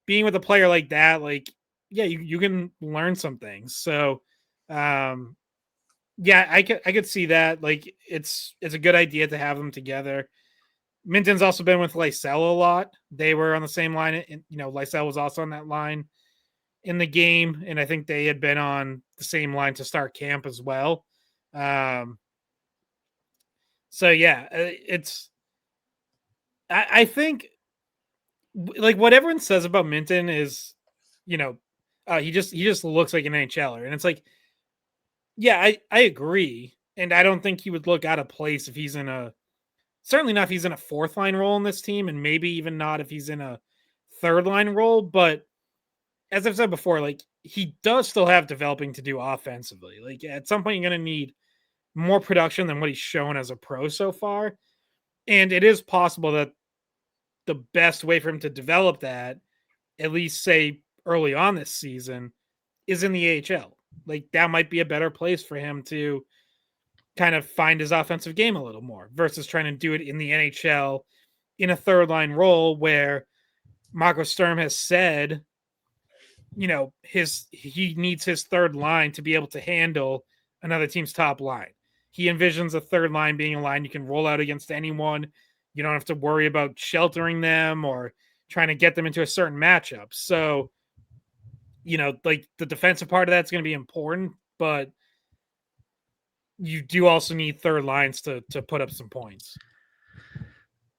being with a player like that, like, yeah, you can learn some things. So, yeah, I could see that. Like, it's a good idea to have them together. Minten's also been with Lysell a lot. They were on the same line. And, Lysell was also on that line in the game. And I think they had been on the same line to start camp as well. So yeah, I think like what everyone says about Minten is, he just looks like an NHLer. And it's like, yeah, I agree. And I don't think he would look out of place if he's certainly not if he's in a fourth line role in this team, and maybe even not if he's in a third line role. But as I've said before, like he does still have developing to do offensively. Like at some point, you're going to need more production than what he's shown as a pro so far. And it is possible that the best way for him to develop that, at least say early on this season, is in the AHL. Like that might be a better place for him to kind of find his offensive game a little more versus trying to do it in the NHL in a third line role where Marco Sturm has said, he needs his third line to be able to handle another team's top line. He envisions a third line being a line you can roll out against anyone. You don't have to worry about sheltering them or trying to get them into a certain matchup. So, like the defensive part of that's going to be important, but you do also need third lines to put up some points.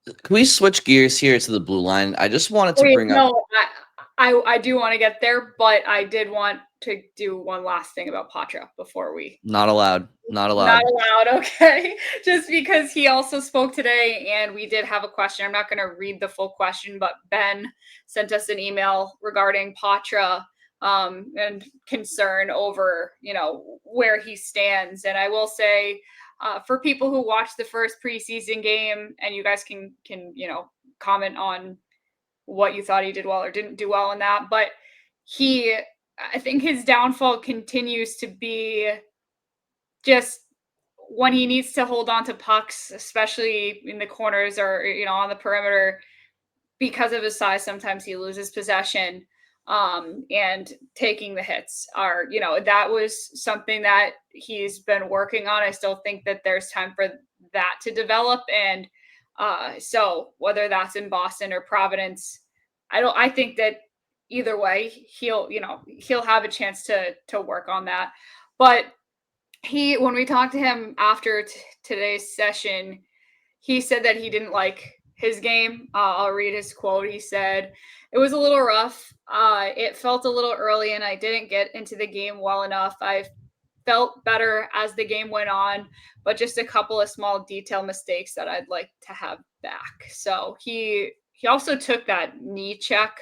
Can we switch gears here to the blue line? I just wanted to bring up. No, I do want to get there, but I did want to do one last thing about Patra before we. Not allowed. Not allowed. Not allowed. Okay. Just because he also spoke today and we did have a question. I'm not going to read the full question, but Ben sent us an email regarding Patra and concern over, where he stands. And I will say, for people who watched the first preseason game, and you guys can comment on what you thought he did well or didn't do well in that, but I think his downfall continues to be just when he needs to hold on to pucks, especially in the corners or on the perimeter, because of his size. Sometimes he loses possession. And taking the hits that was something that he's been working on. I still think that there's time for that to develop. And so whether that's in Boston or Providence, I think that either way, he'll have a chance to work on that. But when we talked to him after today's session, he said that he didn't like his game. I'll read his quote. He said, "It was a little rough. It felt a little early and I didn't get into the game well enough. I felt better as the game went on, but just a couple of small detail mistakes that I'd like to have back." So he also took that knee check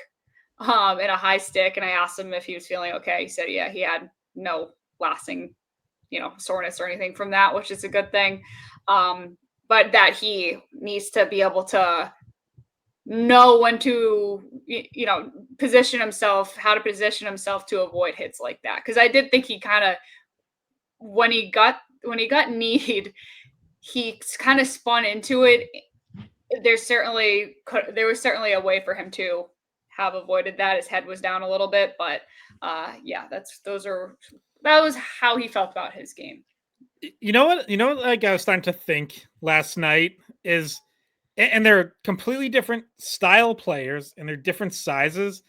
in a high stick, and I asked him if he was feeling okay. He said, yeah, he had no lasting, soreness or anything from that, which is a good thing. But that he needs to be able to know when to, position himself, how to position himself to avoid hits like that. Because I did think he kind of, when he got kneed, he kind of spun into it. There was certainly a way for him to have avoided that. His head was down a little bit, but yeah, that was how he felt about his game. You know what? Like I was starting to think last night is and they're completely different style players and they're different sizes.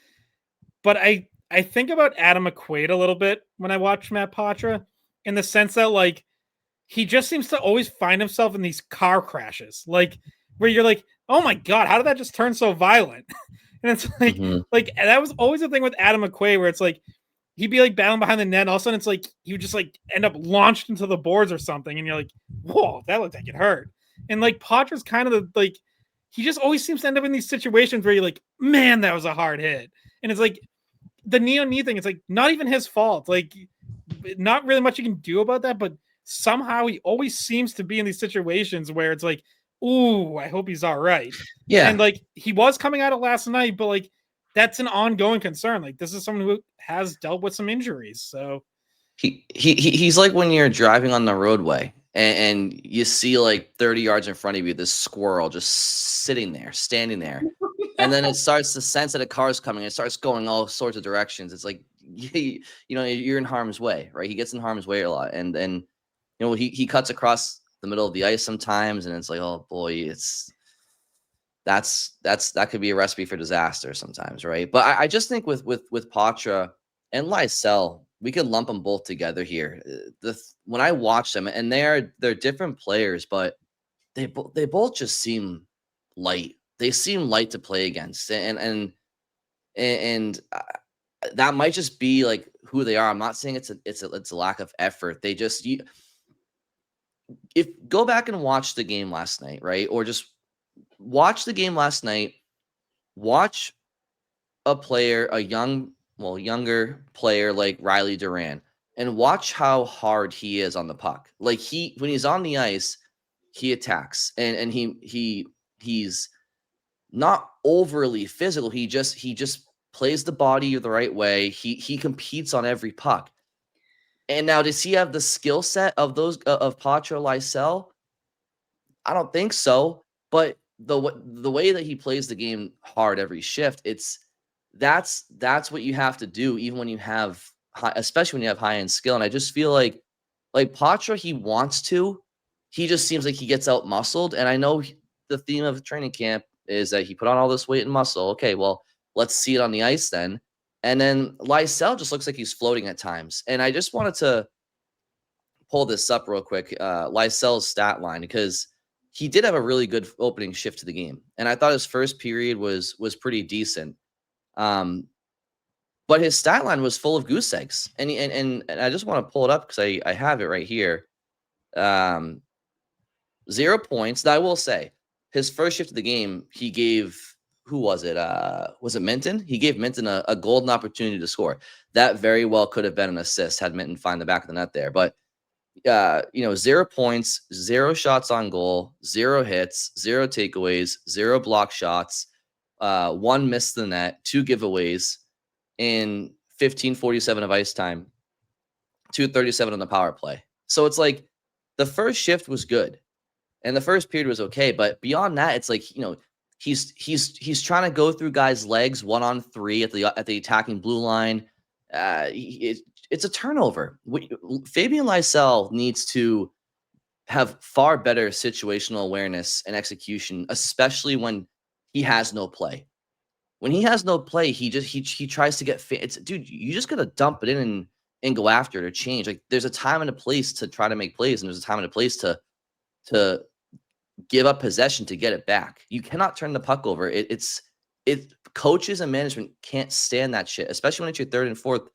But I think about Adam McQuaid a little bit when I watch Matt Poitras, in the sense that like he just seems to always find himself in these car crashes, like where you're like, oh my god, how did that just turn so violent? And it's like that was always the thing with Adam McQuaid, where it's like he'd be like battling behind the net, and all of a sudden it's like he would just like end up launched into the boards or something, and you're like, whoa, that looked like it hurt. And like Poitras kind of like he just always seems to end up in these situations where you're like, man, that was a hard hit. And it's like the knee thing, it's like not even his fault. Like not really much you can do about that, but somehow he always seems to be in these situations where it's like, ooh, I hope he's all right. Yeah. And like he was coming out of last night, but like that's an ongoing concern. Like this is someone who has dealt with some injuries. So he's like when you're driving on the roadway and you see like 30 yards in front of you, this squirrel just sitting there, standing there. And then it starts to sense that a car's coming. It starts going all sorts of directions. It's like, you know, you're in harm's way, right? He gets in harm's way a lot. And then, you know, he cuts across the middle of the ice sometimes. And it's like, oh boy, that could be a recipe for disaster sometimes, right? But I just think with Poitras and Lysell, we could lump them both together here. When I watch them, and they're different players, but they both just seem light. They seem light to play against, and that might just be like who they are. I'm not saying it's a lack of effort. They just if go back and watch the game last night, right? Or just watch the game last night. Watch a player, younger player like Riley Duran, and watch how hard he is on the puck. Like when he's on the ice, he attacks, and he's not overly physical. He just plays the body the right way. He competes on every puck. And now, does he have the skill set of those of Poitras, Lysell? I don't think so. But the way that he plays the game hard every shift, that's what you have to do, even when you have especially when you have high end skill. And I just feel like Poitras, he wants to. He just seems like he gets out muscled. And I know the theme of training camp is that he put on all this weight and muscle. Okay, well, let's see it on the ice then. And then Lysell just looks like he's floating at times. And I just wanted to pull this up real quick, Lysell's stat line, because he did have a really good opening shift to the game. And I thought his first period was pretty decent. But his stat line was full of goose eggs. And I just want to pull it up because I have it right here. 0 points. Now, I will say, his first shift of the game, he gave, who was it? Was it Minten? He gave Minten a golden opportunity to score. That very well could have been an assist had Minten find the back of the net there. But, 0 points, 0 shots on goal, 0 hits, 0 takeaways, 0 block shots, 1 missed the net, 2 giveaways in 15:47 of ice time, 2:37 on the power play. So it's like the first shift was good. And the first period was okay, but beyond that, it's like, he's trying to go through guys' legs 1-on-3 at the attacking blue line. It's a turnover. Fabian Lysell needs to have far better situational awareness and execution, especially when he has no play. When he has no play, he tries to get fit. Dude, you just gotta dump it in and go after it or change. Like there's a time and a place to try to make plays, and there's a time and a place to give up possession to get it back. You cannot turn the puck over. Coaches and management can't stand that shit, especially when it's your third and fourth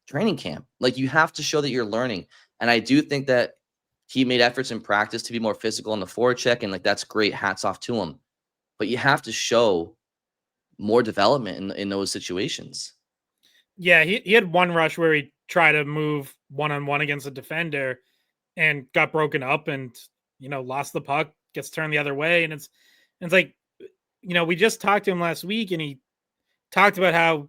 training camp. Like you have to show that you're learning. And I do think that he made efforts in practice to be more physical on the forecheck, and like that's great. Hats off to him. But you have to show more development in those situations. Yeah, he had one rush where he tried to move 1-on-1 against a defender and got broken up and lost the puck, gets turned the other way. And it's like, we just talked to him last week and he talked about how,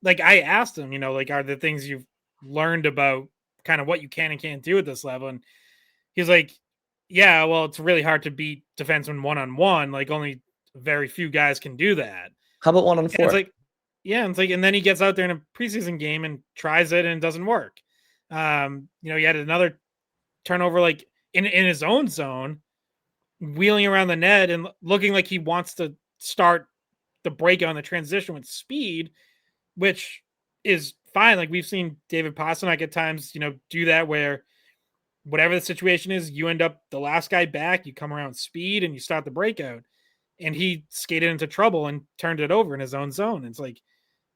like, I asked him, like, are there things you've learned about kind of what you can and can't do at this level? And he's like, yeah, well, it's really hard to beat defensemen 1-on-1. Like only very few guys can do that. How about 1-on-4? It's like, yeah, it's like, and then he gets out there in a preseason game and tries it and it doesn't work. He had another turnover like in his own zone. wheeling around the net and looking like he wants to start the breakout and the transition with speed, which is fine. Like we've seen David Pastrnak at times, do that where whatever the situation is, you end up the last guy back, you come around with speed and you start the breakout. And he skated into trouble and turned it over in his own zone. It's like,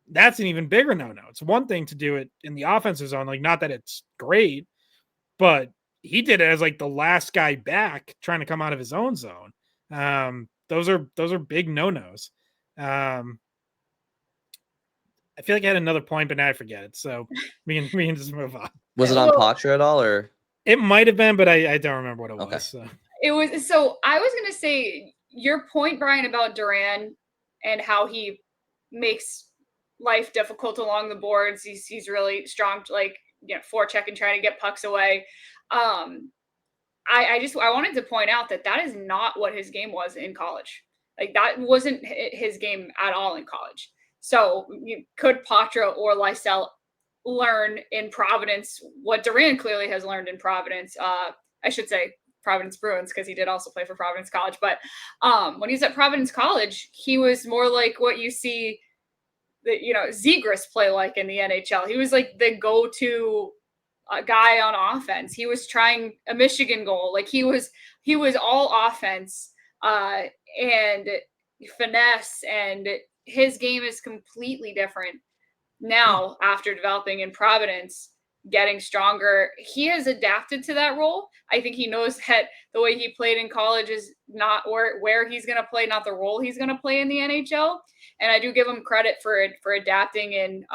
that's an even bigger no-no. It's one thing to do it in the offensive zone, like not that it's great, but he did it as like the last guy back trying to come out of his own zone. Those are big no-nos. I feel like I had another point, but now I forget it. So we can just move on. Was it on Poitras at all, or it might have been, but I don't remember what it was. So. It was. So I was gonna say your point, Brian, about Duran and how he makes life difficult along the boards. He's really strong, like forecheck and trying to get pucks away. I wanted to point out that is not what his game was in college. Like that wasn't his game at all in college. So could Poitras or Lysell learn in Providence what Duran clearly has learned in Providence? I should say Providence Bruins, because he did also play for Providence College. But when he was at Providence College, he was more like what you see Zegras play like in the NHL. He was like the go-to guy on offense. He was trying a Michigan goal. Like he was all offense and finesse, and his game is completely different now after developing in Providence, getting stronger. He has adapted to that role. I think he knows that the way he played in college is not where he's going to play, not the role he's going to play in the NHL. And I do give him credit for adapting and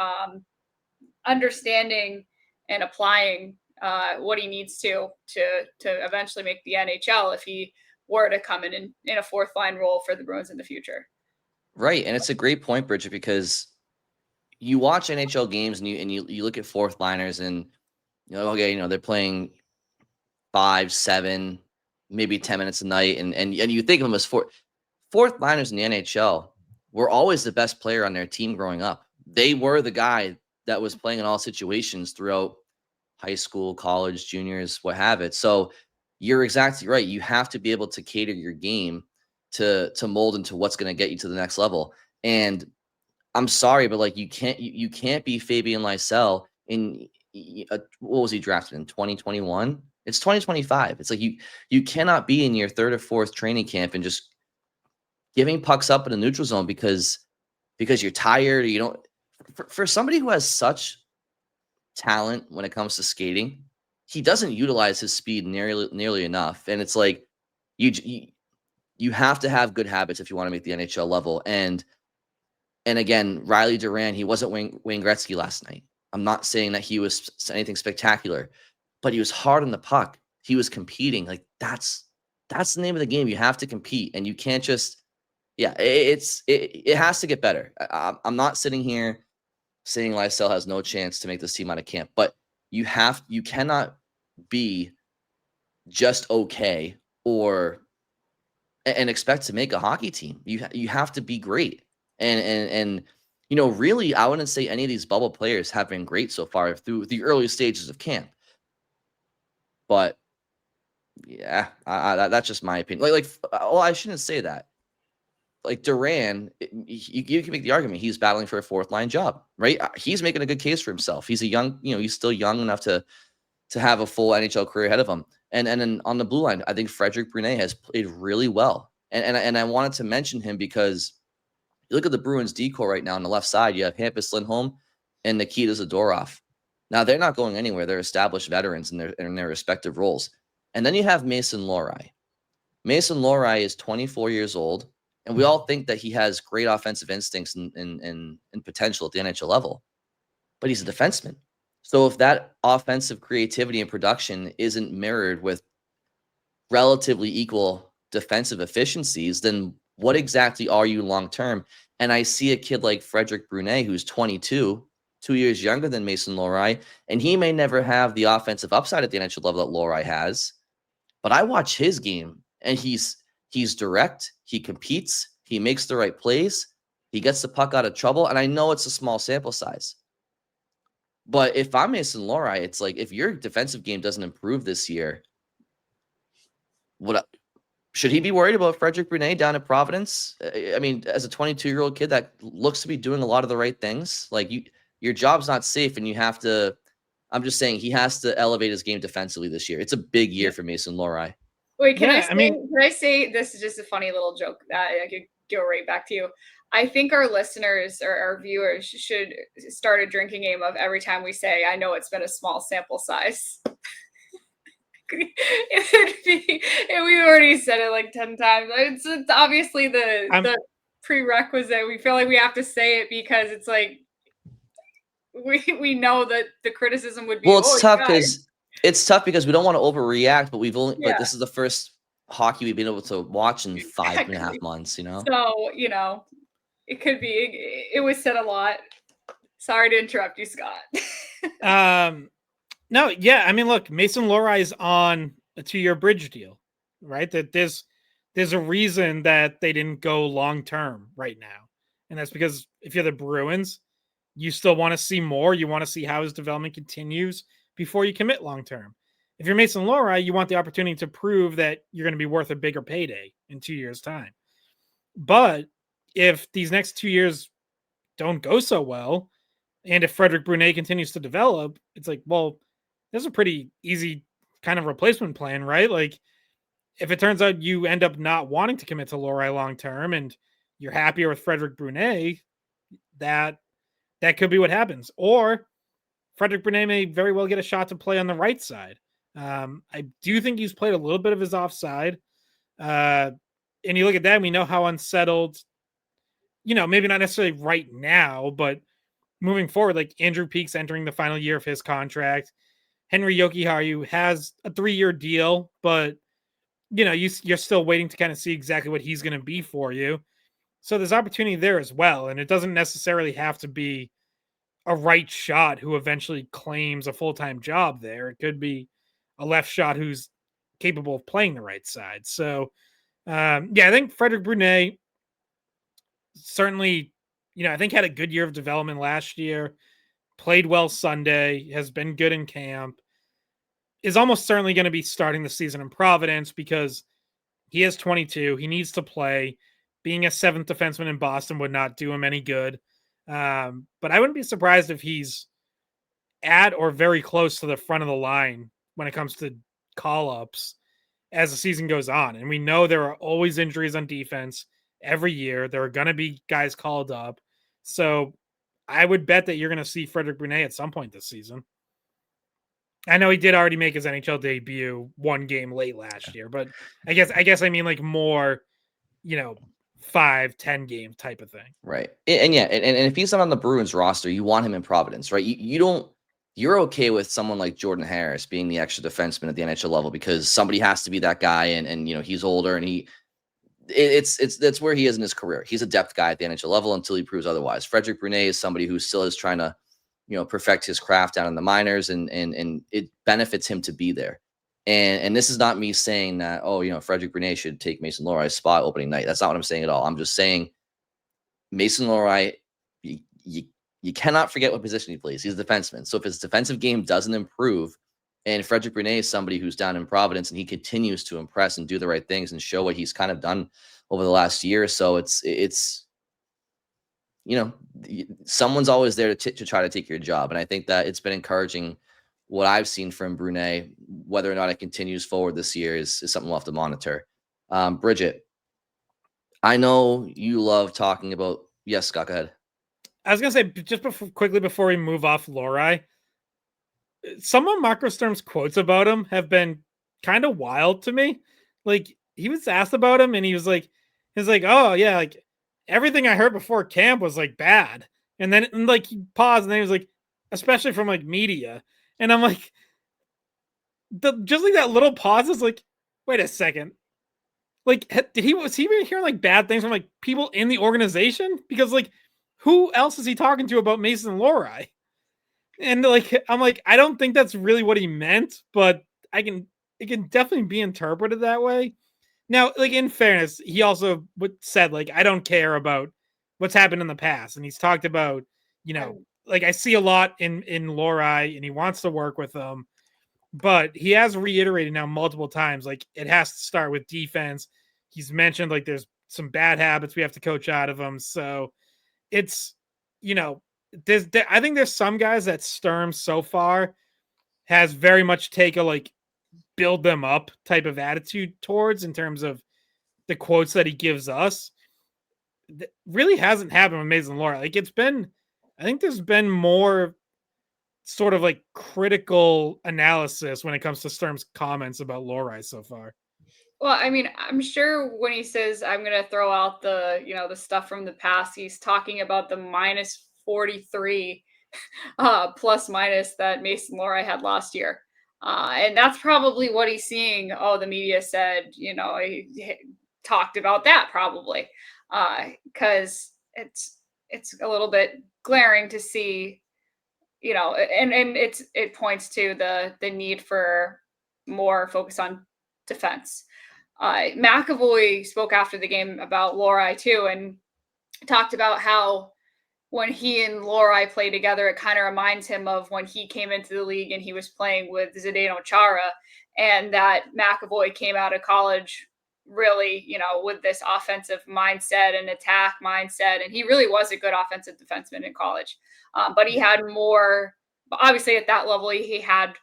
understanding and applying what he needs to eventually make the NHL if he were to come in a fourth line role for the Bruins in the future. Right. And it's a great point, Bridgette, because you watch NHL games and you look at fourth liners and they're playing 5, 7, maybe 10 minutes a night, and you think of them as fourth liners in the NHL were always the best player on their team growing up. They were the guy that was playing in all situations throughout high school, college, juniors, what have it. So you're exactly right. You have to be able to cater your game to mold into what's going to get you to the next level. And I'm sorry, but like you can't be Fabian Lysell in what was he drafted in 2021? It's 2025. It's like you cannot be in your third or fourth training camp and just giving pucks up in the neutral zone because you're tired or you don't. For somebody who has such talent when it comes to skating, he doesn't utilize his speed nearly enough. And it's like you have to have good habits if you want to make the NHL level. And again, Riley Duran, he wasn't Wayne Gretzky last night. I'm not saying that he was anything spectacular, but he was hard on the puck. He was competing. Like that's the name of the game. You have to compete, and you can't just. Yeah, it has to get better. I'm not sitting here saying Lysell has no chance to make this team out of camp, but you cannot be just okay and expect to make a hockey team. You have to be great. And really, I wouldn't say any of these bubble players have been great so far through the early stages of camp. But yeah, that's just my opinion. I shouldn't say that. Like Duran, you can make the argument he's battling for a fourth line job, right? He's making a good case for himself. He's he's still young enough to have a full NHL career ahead of him. And then on the blue line, I think Frederic Brunet has played really well. And I wanted to mention him because you look at the Bruins decor right now on the left side, you have Hampus Lindholm and Nikita Zadorov. Now they're not going anywhere. They're established veterans in their respective roles. And then you have Mason Lohrei. Mason Lohrei is 24 years old. And we all think that he has great offensive instincts and potential at the NHL level, but he's a defenseman. So if that offensive creativity and production isn't mirrored with relatively equal defensive efficiencies, then what exactly are you long-term? And I see a kid like Frederic Brunet, who's 22, 2 years younger than Mason Lohrei, and he may never have the offensive upside at the NHL level that Lohrei has, but I watch his game and he's direct, he competes, he makes the right plays, he gets the puck out of trouble, and I know it's a small sample size. But if I'm Mason Lohrei, it's like if your defensive game doesn't improve this year, should he be worried about Frederick Brunet down at Providence? I mean, as a 22-year-old kid that looks to be doing a lot of the right things, like your job's not safe, and you have to. I'm just saying he has to elevate his game defensively this year. It's a big year for Mason Lohrei. Wait, can I say this is just a funny little joke that I could go right back to you. I think our listeners or our viewers should start a drinking game of every time we say, I know it's been a small sample size. It would be, and we already said it like 10 times. It's obviously the prerequisite. We feel like we have to say it because it's like we know that the criticism would be. Well, it's tough because we don't want to overreact, but but this is the first hockey we've been able to watch in 5.5 months. So it could be. It was said a lot. Sorry to interrupt you, Scott. No, yeah. I mean, look, Mason Lohrei is on a 2-year bridge deal, right? That there's a reason that they didn't go long term right now, and that's because if you're the Bruins, you still want to see more. You want to see how his development continues before you commit long term. If you're Mason Lohrei, you want the opportunity to prove that you're going to be worth a bigger payday in 2 years' time. But if these next 2 years don't go so well, and if Frederick Brunet continues to develop, it's like, well, there's a pretty easy kind of replacement plan, right? Like, if it turns out you end up not wanting to commit to Lohrei long term and you're happier with Frederick Brunet, that could be what happens. Or Frederick Brunet may very well get a shot to play on the right side. I do think he's played a little bit of his offside. And you look at that and we know how unsettled, maybe not necessarily right now, but moving forward, like Andrew Peake's entering the final year of his contract. Henry Jokiharju has a 3-year deal, but you're still waiting to kind of see exactly what he's going to be for you. So there's opportunity there as well. And it doesn't necessarily have to be a right shot who eventually claims a full-time job there. It could be a left shot who's capable of playing the right side. So, I think Frederick Brunet certainly, I think had a good year of development last year, played well Sunday, has been good in camp, is almost certainly going to be starting the season in Providence because he is 22. He needs to play. Being a 7th defenseman in Boston would not do him any good. But I wouldn't be surprised if he's at or very close to the front of the line when it comes to call-ups as the season goes on. And we know there are always injuries on defense every year. There are going to be guys called up. So I would bet that you're going to see Frederick Brunet at some point this season. I know he did already make his NHL debut 1 game late last year, but I guess I mean like more, 5-10 game type of thing. Right. And if he's not on the Bruins roster, you want him in Providence, right? You're okay with someone like Jordan Harris being the extra defenseman at the NHL level because somebody has to be that guy, and he's older and that's where he is in his career. He's a depth guy at the NHL level until he proves otherwise. Frederick Brunet is somebody who still is trying to, perfect his craft down in the minors, and it benefits him to be there. And this is not me saying that, Frederick Brunet should take Mason Lohrei's spot opening night. That's not what I'm saying at all. I'm just saying Mason Lohrei, you cannot forget what position he plays. He's a defenseman. So if his defensive game doesn't improve, and Frederick Brunet is somebody who's down in Providence and he continues to impress and do the right things and show what he's kind of done over the last year or so, it's someone's always there to try to take your job. And I think that it's been encouraging what I've seen from Brunet. Whether or not it continues forward this year is something we'll have to monitor. Bridgette, I know you love talking about. Yes, Scott, go ahead. I was going to say, just quickly before we move off Lohrei, some of Marco Sturm's quotes about him have been kind of wild to me. Like, he was asked about him and he was like, oh yeah, like everything I heard before camp was like bad. And then like he paused and then he was like, especially from like media. And I'm like, just like that little pause is like, wait a second. Like, was he hearing like bad things from like people in the organization? Because like, who else is he talking to about Mason Lohrei? And like, I'm like, I don't think that's really what he meant, but it can definitely be interpreted that way. Now, like, in fairness, he also said, like, I don't care about what's happened in the past. And he's talked about, like, I see a lot in Lohrei and he wants to work with them, but he has reiterated now multiple times, like, it has to start with defense. he's mentioned like there's some bad habits we have to coach out of him. So it's, I think there's some guys that Sturm so far has very much take a like build them up type of attitude towards in terms of the quotes that he gives us. That really hasn't happened with Mason Lohrei. Like I think there's been more sort of like critical analysis when it comes to Sturm's comments about Lohrei so far. Well, I mean, I'm sure when he says I'm going to throw out the, the stuff from the past, he's talking about the minus 43 plus minus that Mason Lohrei had last year. And that's probably what he's seeing. Oh, the media said, he talked about that probably. Because it's a little bit glaring to see, and it points to the need for more focus on defense. McAvoy spoke after the game about Lohrei too, and talked about how when he and Lohrei play together, it kind of reminds him of when he came into the league and he was playing with Zdeno Chara, and that McAvoy came out of college really, with this offensive mindset and attack mindset. And he really was a good offensive defenseman in college. But he had more, obviously at that level, he had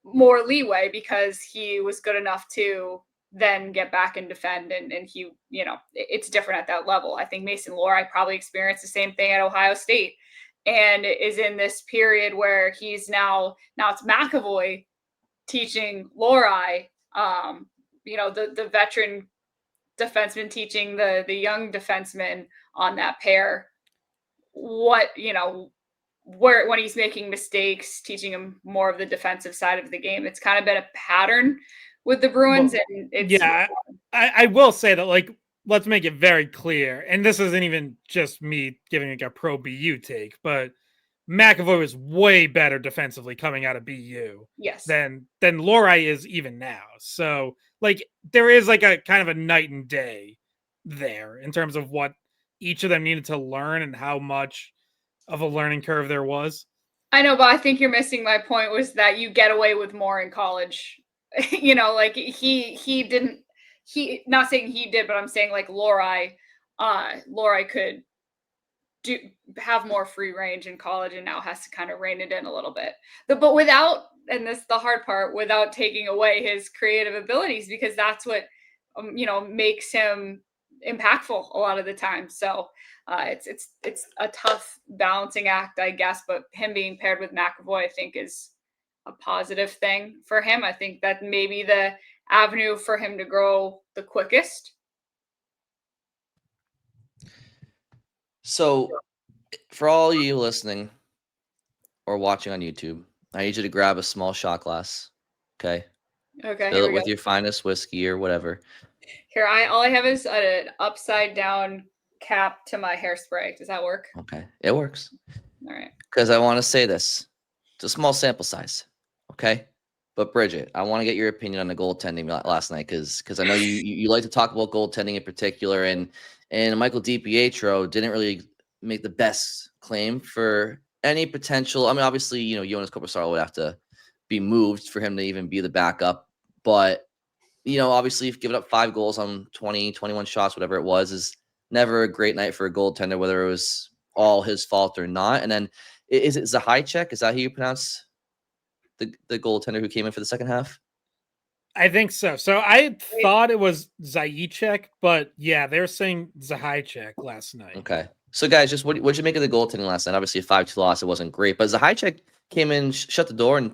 more leeway because he was good enough to then get back and defend. And he, it's different at that level. I think Mason Lohrei probably experienced the same thing at Ohio State and is in this period where he's now it's McAvoy teaching Lohrei, the veteran defenseman teaching the young defenseman on that pair what, where when he's making mistakes, teaching him more of the defensive side of the game. It's kind of been a pattern with the Bruins. Well, and it's yeah, I will say that, like, let's make it very clear, and this isn't even just me giving like a pro BU take, but McAvoy was way better defensively coming out of BU yes than Lohrei is even now. So like there is like a kind of a night and day there in terms of what each of them needed to learn and how much of a learning curve there was. I know, but I think you're missing my point was that you get away with more in college. Like he didn't, not saying he did, but I'm saying like Lohrei could have more free range in college and now has to kind of rein it in a little bit. But without, and this is the hard part, without taking away his creative abilities, because that's what, makes him impactful a lot of the time. So it's a tough balancing act, I guess, but him being paired with McAvoy, I think is a positive thing for him. I think that maybe the avenue for him to grow the quickest. So for all you listening or watching on YouTube, I need you to grab a small shot glass. Okay. Okay. Fill it with your finest whiskey or whatever. Here, all I have is an upside down cap to my hairspray. Does that work? Okay. It works. All right. Because I want to say this. It's a small sample size. Okay. But Bridgette, I want to get your opinion on the goaltending last night because I know you like to talk about goaltending in particular, and Michael DiPietro didn't really make the best claim for any potential. I mean, obviously, Jonas Korpisalo would have to be moved for him to even be the backup, but obviously, if giving up 5 goals on 20, 21 shots, whatever it was, is never a great night for a goaltender, whether it was all his fault or not. And then is it Zahaicek? Is that how you pronounce the goaltender who came in for the second half? I think so. So I thought it was Zahaicek, but yeah, they were saying Zahaicek last night. Okay. So guys, just what'd you make of the goaltending last night? Obviously a 5-2 loss, it wasn't great, but Zahaicek came in, shut the door and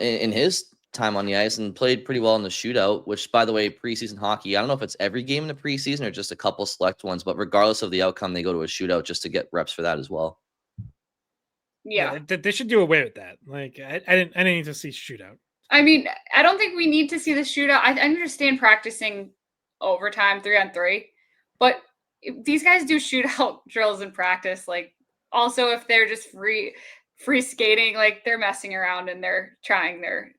in his time on the ice and played pretty well in the shootout, which, by the way, preseason hockey, I don't know if it's every game in the preseason or just a couple select ones, but regardless of the outcome, they go to a shootout just to get reps for that as well. Yeah. They should do away with that. Like I didn't need to see shootout. I mean, I don't think we need to see the shootout. I understand practicing overtime 3-on-3, but these guys do shootout drills in practice. Like, also if they're just free skating, like they're messing around and they're trying their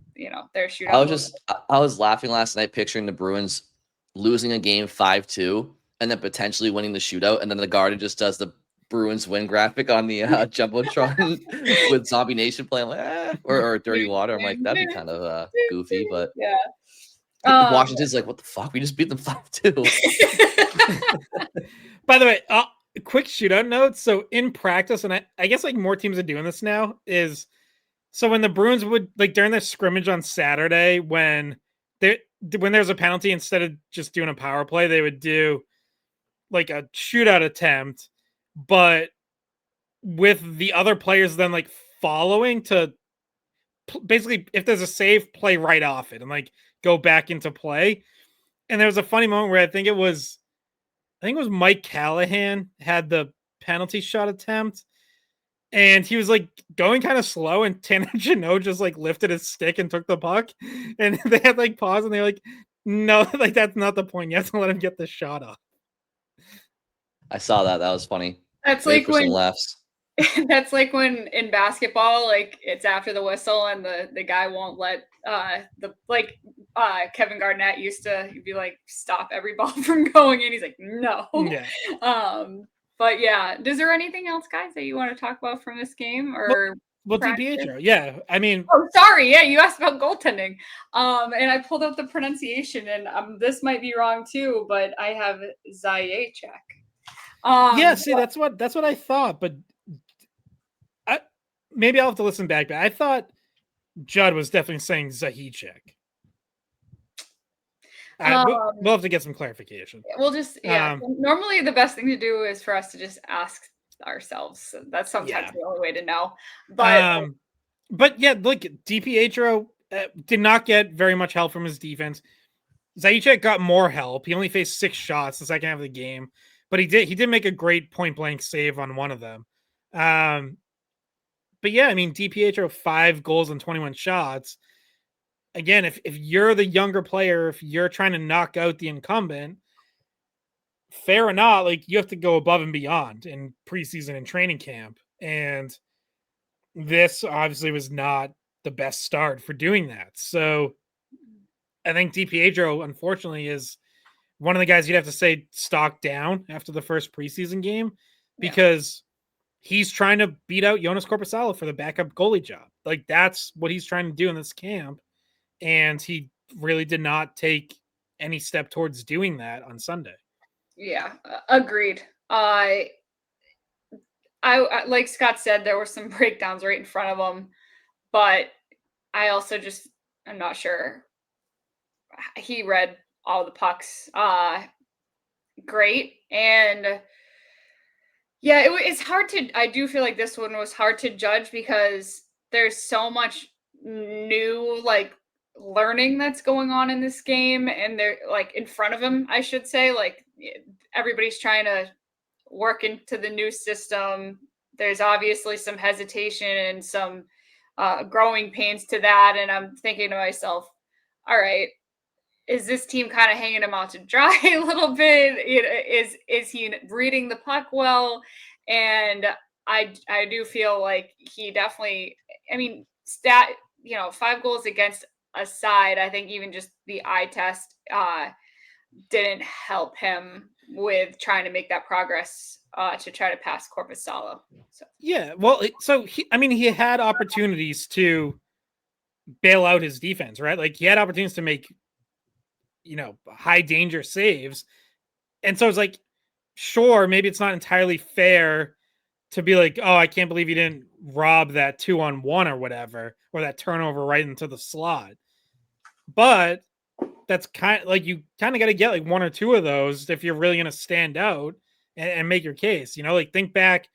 shootout. I was laughing last night picturing the Bruins losing a game 5-2 and then potentially winning the shootout, and then the Garden just does the Bruins win graphic on the Jumbotron with Zombie Nation playing or Dirty Water. I'm like, that'd be kind of goofy, but yeah. Washington's like, what the fuck? We just beat them 5-2. By the way, quick shootout note. So in practice, and I guess like more teams are doing this now, is so when the Bruins would like during their scrimmage on Saturday when there's a penalty, instead of just doing a power play, they would do like a shootout attempt, but with the other players then like following to basically if there's a save, play right off it and like go back into play. And there was a funny moment where I think it was Mike Callahan had the penalty shot attempt, and he was like going kind of slow, and Tanner Jeannot just like lifted his stick and took the puck, and they had like pause, and they're like, no, like that's not the point. You have to let him get the shot off. I saw that. That was funny. That's Wait like for some when laughs. that's like when in basketball, like it's after the whistle and the guy won't let Kevin Garnett used to be like, stop every ball from going in. He's like, no. Yeah. But yeah, is there anything else, guys, that you want to talk about from this game or? Well, DiPietro, yeah. I mean, oh, sorry, yeah, you asked about goaltending, and I pulled up the pronunciation, and this might be wrong too, but I have Zajac. Yeah, see, that's what I thought, but maybe I'll have to listen back. But I thought Judd was definitely saying Zajac. We'll have to get some clarification. We'll just normally the best thing to do is for us to just ask ourselves. So that's sometimes the only way to know. But yeah, look, DiPietro did not get very much help from his defense. Zajac got more help. He only faced 6 shots the second half of the game, but he did make a great point blank save on one of them. But yeah, I mean, DiPietro 5 goals and 21 shots. Again, if you're the younger player, if you're trying to knock out the incumbent, fair or not, like you have to go above and beyond in preseason and training camp. And this obviously was not the best start for doing that. So I think DiPietro, unfortunately, is one of the guys you'd have to say stock down after the first preseason game because he's trying to beat out Jonas Korpisalo for the backup goalie job. Like that's what he's trying to do in this camp. And he really did not take any step towards doing that on Sunday. Yeah, agreed. I like Scott said, there were some breakdowns right in front of him, but I also I'm not sure he read all the pucks great. And yeah, it's hard I do feel like this one was hard to judge because there's so much new like learning that's going on in this game, and they're like in front of him, I should say, like everybody's trying to work into the new system. There's obviously some hesitation and some growing pains to that, and I'm thinking to myself, all right, is this team kind of hanging him out to dry a little bit? Is he reading the puck well? And I do feel like he definitely, I mean, 5 goals against aside, I think even just the eye test didn't help him with trying to make that progress to try to pass Korpisalo. So. Yeah, well, so he had opportunities to bail out his defense, right? Like he had opportunities to make, high danger saves. And so it's like, sure, maybe it's not entirely fair to be like, oh, I can't believe you didn't rob that 2-on-1 or whatever, or that turnover right into the slot. But that's kind of like, you kind of got to get like 1 or 2 of those if you're really going to stand out and make your case, like think back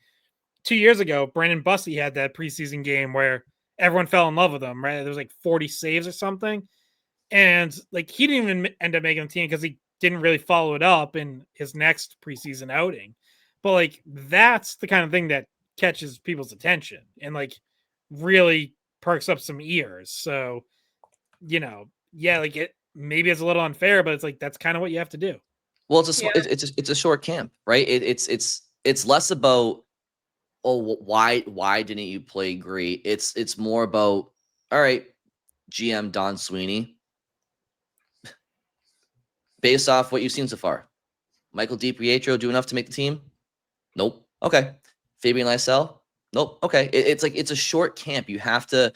2 years ago, Brandon Bussey had that preseason game where everyone fell in love with him, right? There was like 40 saves or something. And like, he didn't even end up making the team because he didn't really follow it up in his next preseason outing. But like, that's the kind of thing that catches people's attention and like really perks up some ears. So, like maybe it's a little unfair, but it's like, that's kind of what you have to do. Well, it's a short camp, right? It's less about, oh, why didn't you play great? It's more about, all right, GM Don Sweeney, based off what you've seen so far, Michael DiPietro do enough to make the team? Nope. Okay. Fabian Lysell? Nope. Okay. It's like, it's a short camp. You have to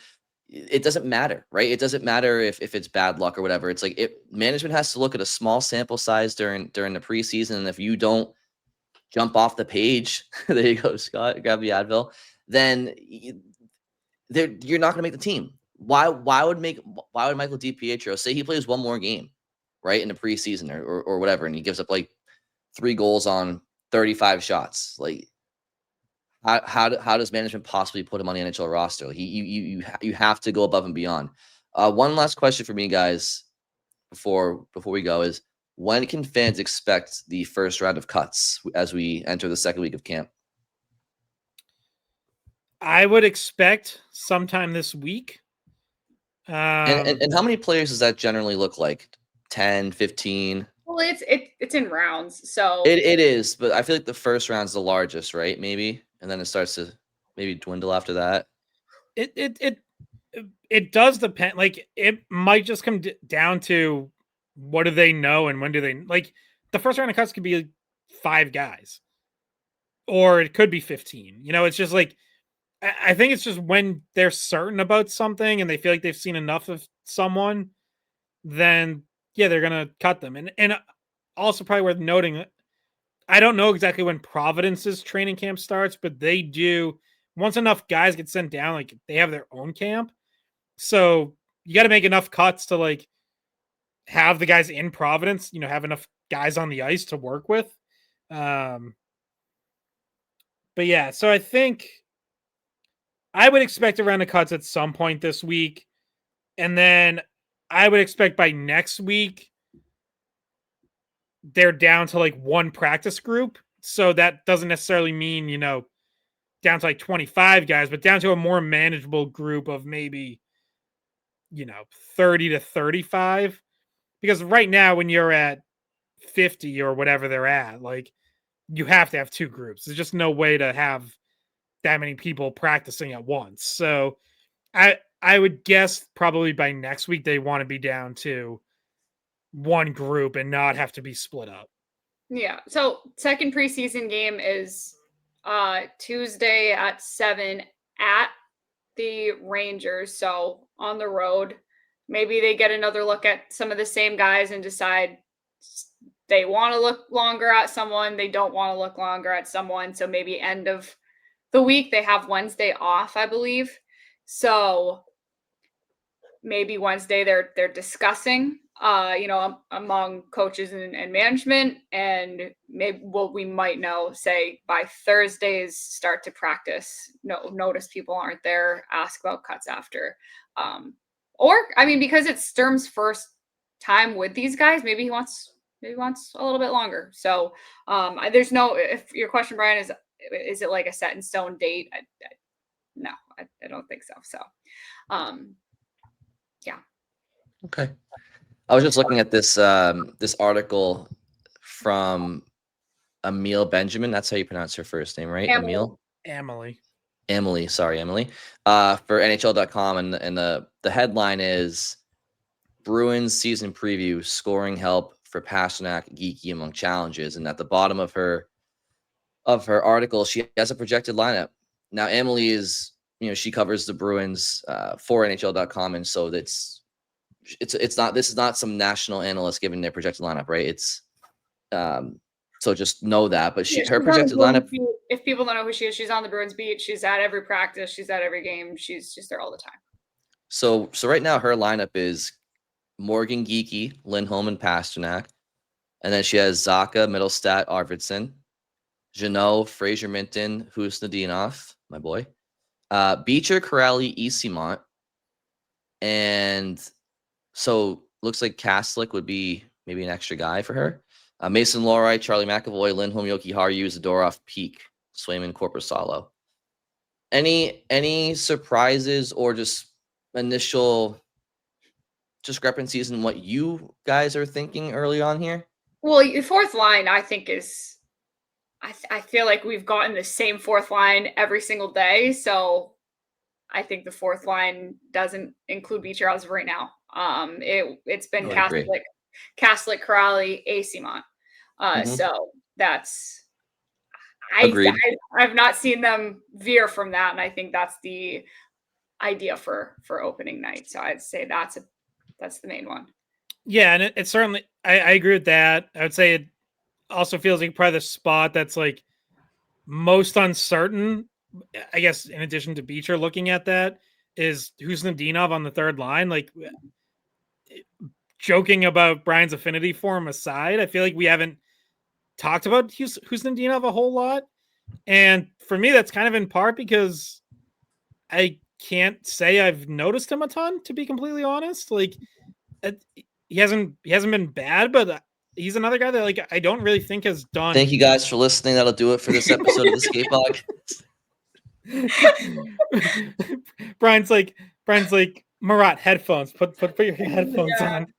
it doesn't matter, right? It doesn't matter if it's bad luck or whatever. It's like management has to look at a small sample size during the preseason, and if you don't jump off the page, there you go, Scott, grab the Advil, then you're not going to make the team. Why would Michael DiPietro say he plays one more game, right, in the preseason or whatever, and he gives up like 3 goals on 35 shots? Like, how does management possibly put him on the NHL roster? Like, you have to go above and beyond. One last question for me, guys, before we go is, when can fans expect the first round of cuts as we enter the second week of camp? I would expect sometime this week. And how many players does that generally look like? 10, 15? Well, it's in rounds, so It is, but I feel like the first round's the largest, right? Maybe, and then it starts to maybe dwindle after that. It does depend. Like, it might just come down to what do they know and when do they, like, the first round of cuts could be 5 guys, or it could be 15. It's just like, I think it's just when they're certain about something and they feel like they've seen enough of someone, then yeah, they're gonna cut them. And also probably worth noting, I don't know exactly when Providence's training camp starts, but they do, once enough guys get sent down, like, they have their own camp. So you got to make enough cuts to, like, have the guys in Providence, have enough guys on the ice to work with. But yeah, so I think I would expect a round of cuts at some point this week. And then I would expect by next week, they're down to like one practice group. So that doesn't necessarily mean, down to like 25 guys, but down to a more manageable group of maybe, 30 to 35. Because right now, when you're at 50 or whatever they're at, like, you have to have 2 groups. There's just no way to have that many people practicing at once. So I would guess probably by next week they want to be down to one group and not have to be split up. Yeah. So second preseason game is Tuesday at 7 at the Rangers. So on the road, maybe they get another look at some of the same guys and decide they want to look longer at someone. They don't want to look longer at someone. So maybe end of the week, they have Wednesday off, I believe. So maybe Wednesday they're discussing, among coaches and management, and maybe we might know, say, by Thursday's start to practice. Notice people aren't there, ask about cuts after. Or, I mean, because it's Sturm's first time with these guys, maybe he wants a little bit longer. So there's no, if your question, Brian, is it like a set in stone date? No, I don't think so. So, yeah. Okay. I was just looking at this this article from Emil Benjamin. That's how you pronounce her first name, right? Emil? Emily. Sorry, Emily. For NHL.com, and the headline is Bruins season preview, scoring help for Pastrnak, geeky among challenges. And at the bottom of her article, she has a projected lineup. Now, Emily is, she covers the Bruins for NHL.com, and so this is not some national analyst giving their projected lineup, right? It's so just know that. But her projected lineup. If people don't know who she is, she's on the Bruins beat. She's at every practice. She's at every game. She's just there all the time. So right now her lineup is Morgan Geeky, Lindholm, and Pastrnak, and then she has Zacha, Middlestat, Arvidsson, Jeannot, Fraser Minten, Husnudinov, my boy, Beecher, Corrali, Easymont, and so looks like Kaslik would be maybe an extra guy for her. Mason Lohrei, Charlie McAvoy, Lindholm, Yoki Haru, Zadorov, Peak, Swayman, Korpisalo. Any surprises or just initial discrepancies in what you guys are thinking early on here? Well, your fourth line, I think, is I feel like we've gotten the same fourth line every single day. So I think the fourth line doesn't include Beecher as of right now. It's been Kaslik, Corrali, Easymont. So that's I've not seen them veer from that, and I think that's the idea for opening night. So I'd say that's the main one. Yeah, and it certainly I agree with that. I would say it also feels like probably the spot that's like most uncertain. I guess in addition to Beecher looking at that is Husnudinov on the third line. Like joking about Brian's affinity for him aside, I feel like we haven't talked about Husnudinov a whole lot. And for me, that's kind of in part because I can't say I've noticed him a ton, to be completely honest. Like he hasn't been bad, but he's another guy that like I don't really think has done. Thank you guys for listening. That'll do it for this episode of the Skate Podcast. Brian's like Marat, headphones. Put your headphones on.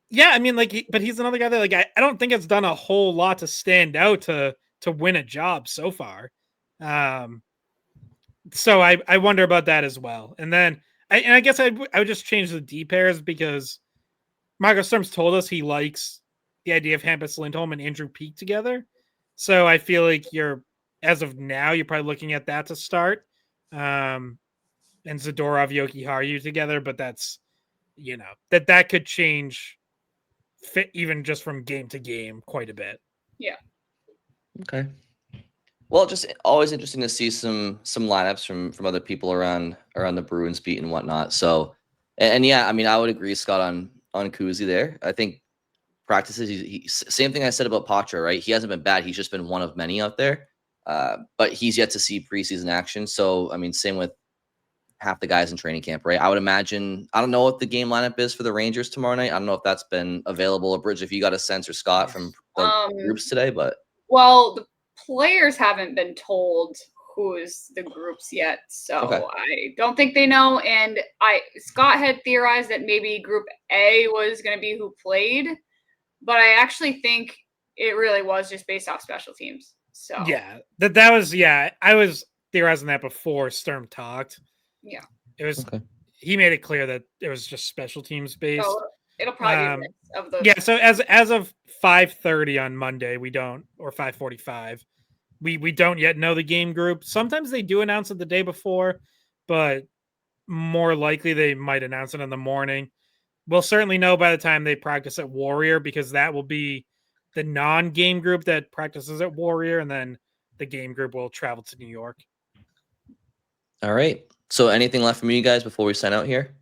Yeah, I mean, like, but he's another guy that like I don't think has done a whole lot to stand out to win a job so far. So I wonder about that as well. And then I guess I would just change the D pairs because Marco Sturm's told us he likes the idea of Hampus Lindholm and Andrew Peak together. So I feel like as of now, you're probably looking at that to start. And Zadorov, Yoki Haru together, but that's, that could change fit even just from game to game quite a bit. Yeah. Okay. Well, just always interesting to see some lineups from other people around the Bruins beat and whatnot. So, and yeah, I mean, I would agree, Scott, on Kuzi there. I think practices, he same thing I said about Poitras, right? He hasn't been bad. He's just been one of many out there. But he's yet to see preseason action. So, I mean, same with half the guys in training camp, right? I would imagine, I don't know what the game lineup is for the Rangers tomorrow night. I don't know if that's been available, or Bridge, if you got a sense, or Scott from the groups today, but. Well, the players haven't been told who's the groups yet, so okay. I don't think they know. And Scott had theorized that maybe Group A was going to be who played, but I actually think it really was just based off special teams. So yeah, that was I was theorizing that before Sturm talked. Yeah, it was. Okay. He made it clear that it was just special teams based. So it'll probably be a mix of those. Yeah, so as of 5:30 on Monday, we don't, or 5:45, we don't yet know the game group. Sometimes they do announce it the day before, but more likely they might announce it in the morning. We'll certainly know by the time they practice at Warrior, because that will be the non-game group that practices at Warrior, and then the game group will travel to New York. All right. So anything left from you guys before we sign out here?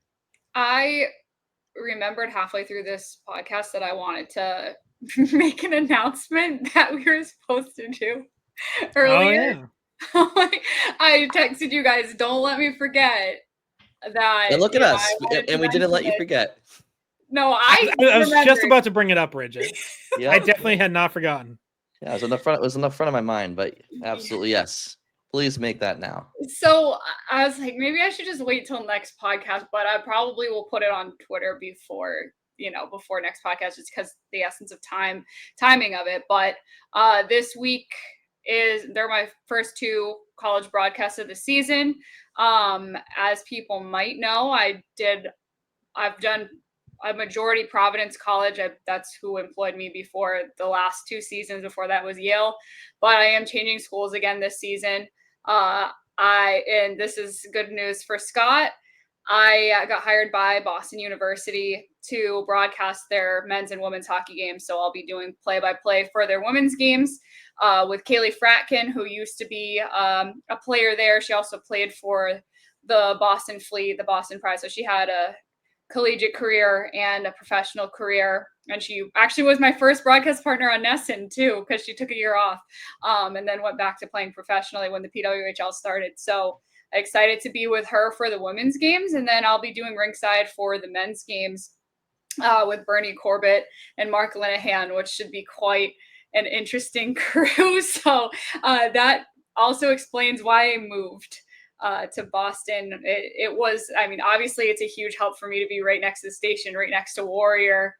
I remembered halfway through this podcast that I wanted to make an announcement that we were supposed to do earlier. Oh, yeah. I texted you guys, don't let me forget that. And look at us. And we didn't let you forget. No, I was just about to bring it up, Bridgette. Yeah. I definitely had not forgotten. Yeah, it was in the front of my mind, but absolutely yes. Please make that now. So I was like, maybe I should just wait till next podcast, but I probably will put it on Twitter before next podcast, just because the essence of timing of it. But this week they're my first two college broadcasts of the season. As people might know, I've done a majority Providence College. That's who employed me before the last two seasons. Before that was Yale, but I am changing schools again this season. And this is good news for Scott. I got hired by Boston University to broadcast their men's and women's hockey games. So I'll be doing play-by-play for their women's games with Kaylee Fratkin, who used to be a player there. She also played for the Boston Fleet, the Boston Pride. So she had a collegiate career and a professional career. And she actually was my first broadcast partner on NESN too, because she took a year off and then went back to playing professionally when the PWHL started. So excited to be with her for the women's games. And then I'll be doing ringside for the men's games with Bernie Corbett and Mark Linehan, which should be quite an interesting crew. So that also explains why I moved to Boston. It was, I mean, obviously it's a huge help for me to be right next to the station, right next to Warrior.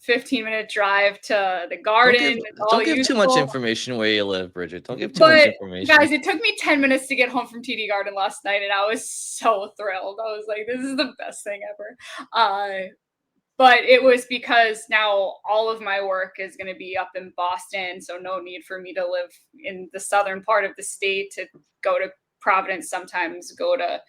15-minute drive to the Garden. Don't give too much information where you live, Bridgette. Don't give too much information. Guys, it took me 10 minutes to get home from TD Garden last night, and I was so thrilled. I was like, this is the best thing ever. But it was because now all of my work is going to be up in Boston, so no need for me to live in the southern part of the state to go to Providence sometimes, go to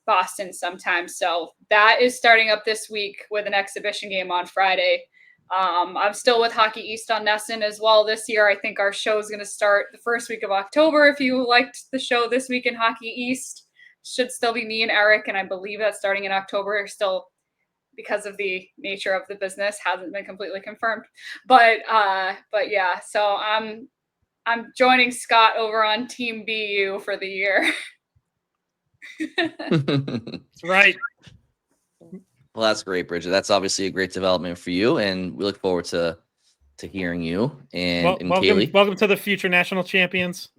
Boston sometimes. So that is starting up this week with an exhibition game on Friday. I'm still with Hockey East on Nesson as well this year. I think our show is going to start the first week of October. If you liked the show this week in Hockey East, should still be me and Eric, and I believe that's starting in October. Still, because of the nature of the business, hasn't been completely confirmed. But yeah, so I'm joining Scott over on Team BU for the year. That's right. Well, that's great, Bridget. That's obviously a great development for you, and we look forward to hearing you and Kaylee. Welcome to the future national champions.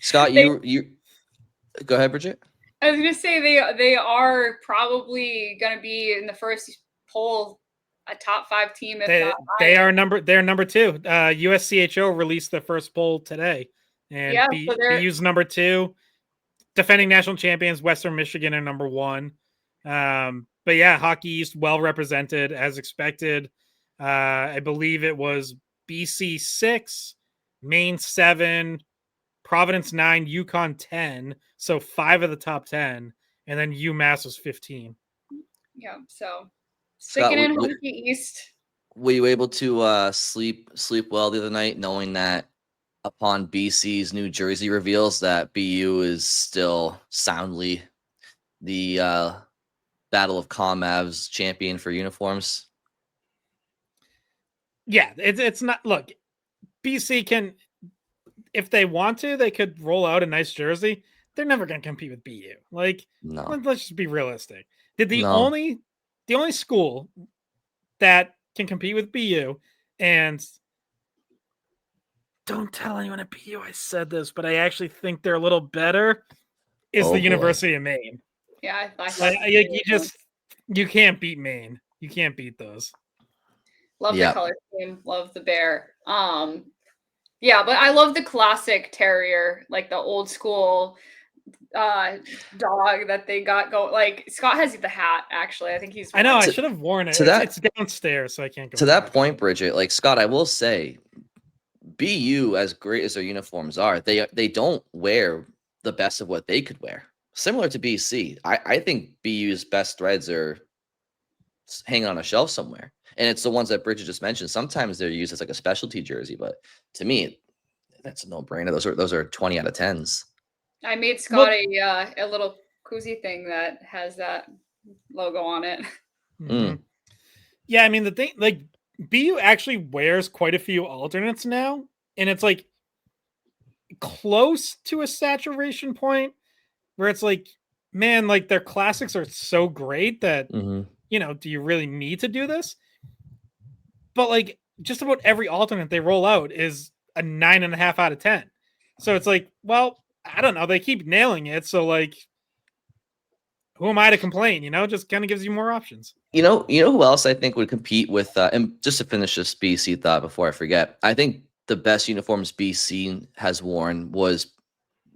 Scott, you go ahead, Bridget. I was gonna say they are probably gonna be in the first poll a top 5 team. If they're number 2. USCHO released the first poll today, and BU's number 2. Defending national champions Western Michigan are number 1. But yeah, Hockey East well represented as expected. I believe it was BC 6, Maine 7, Providence 9, Yukon 10. So 5 of the top 10, and then UMass was 15. Yeah, so sticking in Hockey East. Were you able to sleep well the other night, knowing that upon BC's new jersey reveals that BU is still soundly the Battle of Comav's champion for uniforms? Yeah, it's not. Look, BC can, if they want to, they could roll out a nice jersey. They're never going to compete with BU. Like, no. Let's just be realistic. The only school that can compete with BU, and don't tell anyone at BU I said this, but I actually think they're a little better, is the University of Maine. Yeah, you can't beat Maine. You can't beat those. Love the color scheme. Love the bear. Yeah, but I love the classic terrier, like the old school dog that they got go. Like Scott has the hat. Actually, I think he's. I know. I should have worn it. It's downstairs, so I can't go. To that point, Bridget, like Scott, I will say, BU, as great as their uniforms are, they don't wear the best of what they could wear. Similar to BC, I think BU's best threads are hanging on a shelf somewhere, and it's the ones that Bridget just mentioned. Sometimes they're used as like a specialty jersey, but to me, that's a no-brainer. Those are 20 out of 10s. I made Scott a little koozie thing that has that logo on it. Mm-hmm. Yeah, I mean the thing, like BU actually wears quite a few alternates now, and it's like close to a saturation point where it's like, man, like their classics are so great that you know, do you really need to do this? But like just about every alternate they roll out is a 9.5 out of 10. So it's like, well, I don't know. They keep nailing it. So like, who am I to complain? You know, just kind of gives you more options. You know who else I think would compete with, and just to finish this BC thought before I forget, I think the best uniforms BC has worn was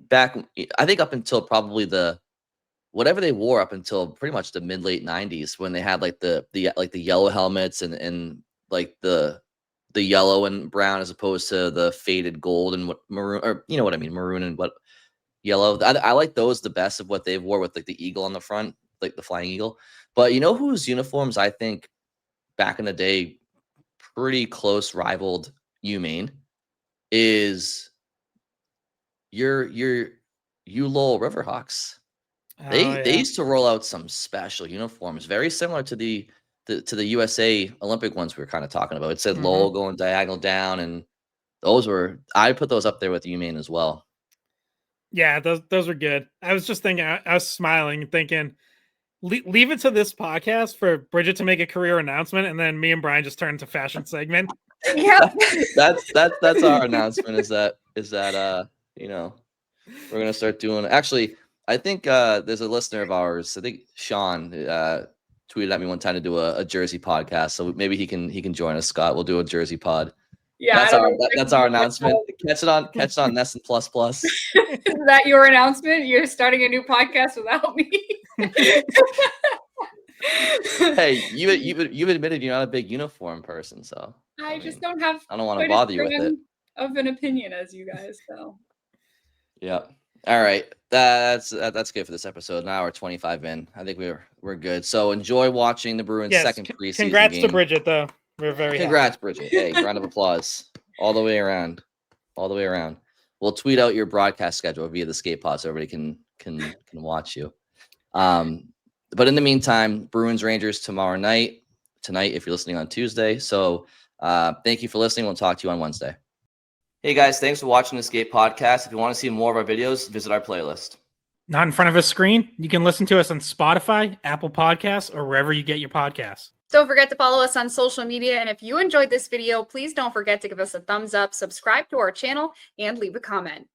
back, I think up until probably whatever they wore up until pretty much the mid-late 90s, when they had like the yellow helmets and like the yellow and brown as opposed to the faded gold and what maroon, or you know what I mean, maroon and what yellow. I like those the best of what they've wore with like the eagle on the front, like the flying eagle. But you know whose uniforms I think back in the day pretty close rivaled UMaine is your Lowell Riverhawks. They used to roll out some special uniforms, very similar to the USA Olympic ones we were kind of talking about. It said Lowell going diagonal down, and I put those up there with UMaine as well. Yeah, those were good. I was just thinking, I was smiling and thinking, leave it to this podcast for Bridget to make a career announcement, and then me and Brian just turn into fashion segment. Yeah, that's our announcement. Is that you know, we're gonna start doing. Actually, I think there's a listener of ours. I think Sean tweeted at me one time to do a Jersey podcast. So maybe he can join us, Scott. We'll do a Jersey pod. Yeah, that's our announcement. Catch it on Nesson Plus Plus. Is that your announcement? You're starting a new podcast without me. Hey, you've admitted you're not a big uniform person, so I just don't have. I don't want to bother you with it. Of an opinion as you guys, so. Yeah. All right. That's good for this episode. An hour 25 in. I think we're good. So enjoy watching the Bruins' Yes. second preseason Congrats to game. Bridgette, though. We're very Congrats, happy. Bridgette. Hey, round of applause all the way around. All the way around. We'll tweet out your broadcast schedule via the skate pod so everybody can watch you. But in the meantime, Bruins Rangers tomorrow night. Tonight, if you're listening on Tuesday. So thank you for listening. We'll talk to you on Wednesday. Hey guys, thanks for watching the Skate Podcast. If you want to see more of our videos, visit our playlist. Not in front of a screen. You can listen to us on Spotify, Apple Podcasts, or wherever you get your podcasts. Don't forget to follow us on social media. And if you enjoyed this video, please don't forget to give us a thumbs up, subscribe to our channel, and leave a comment.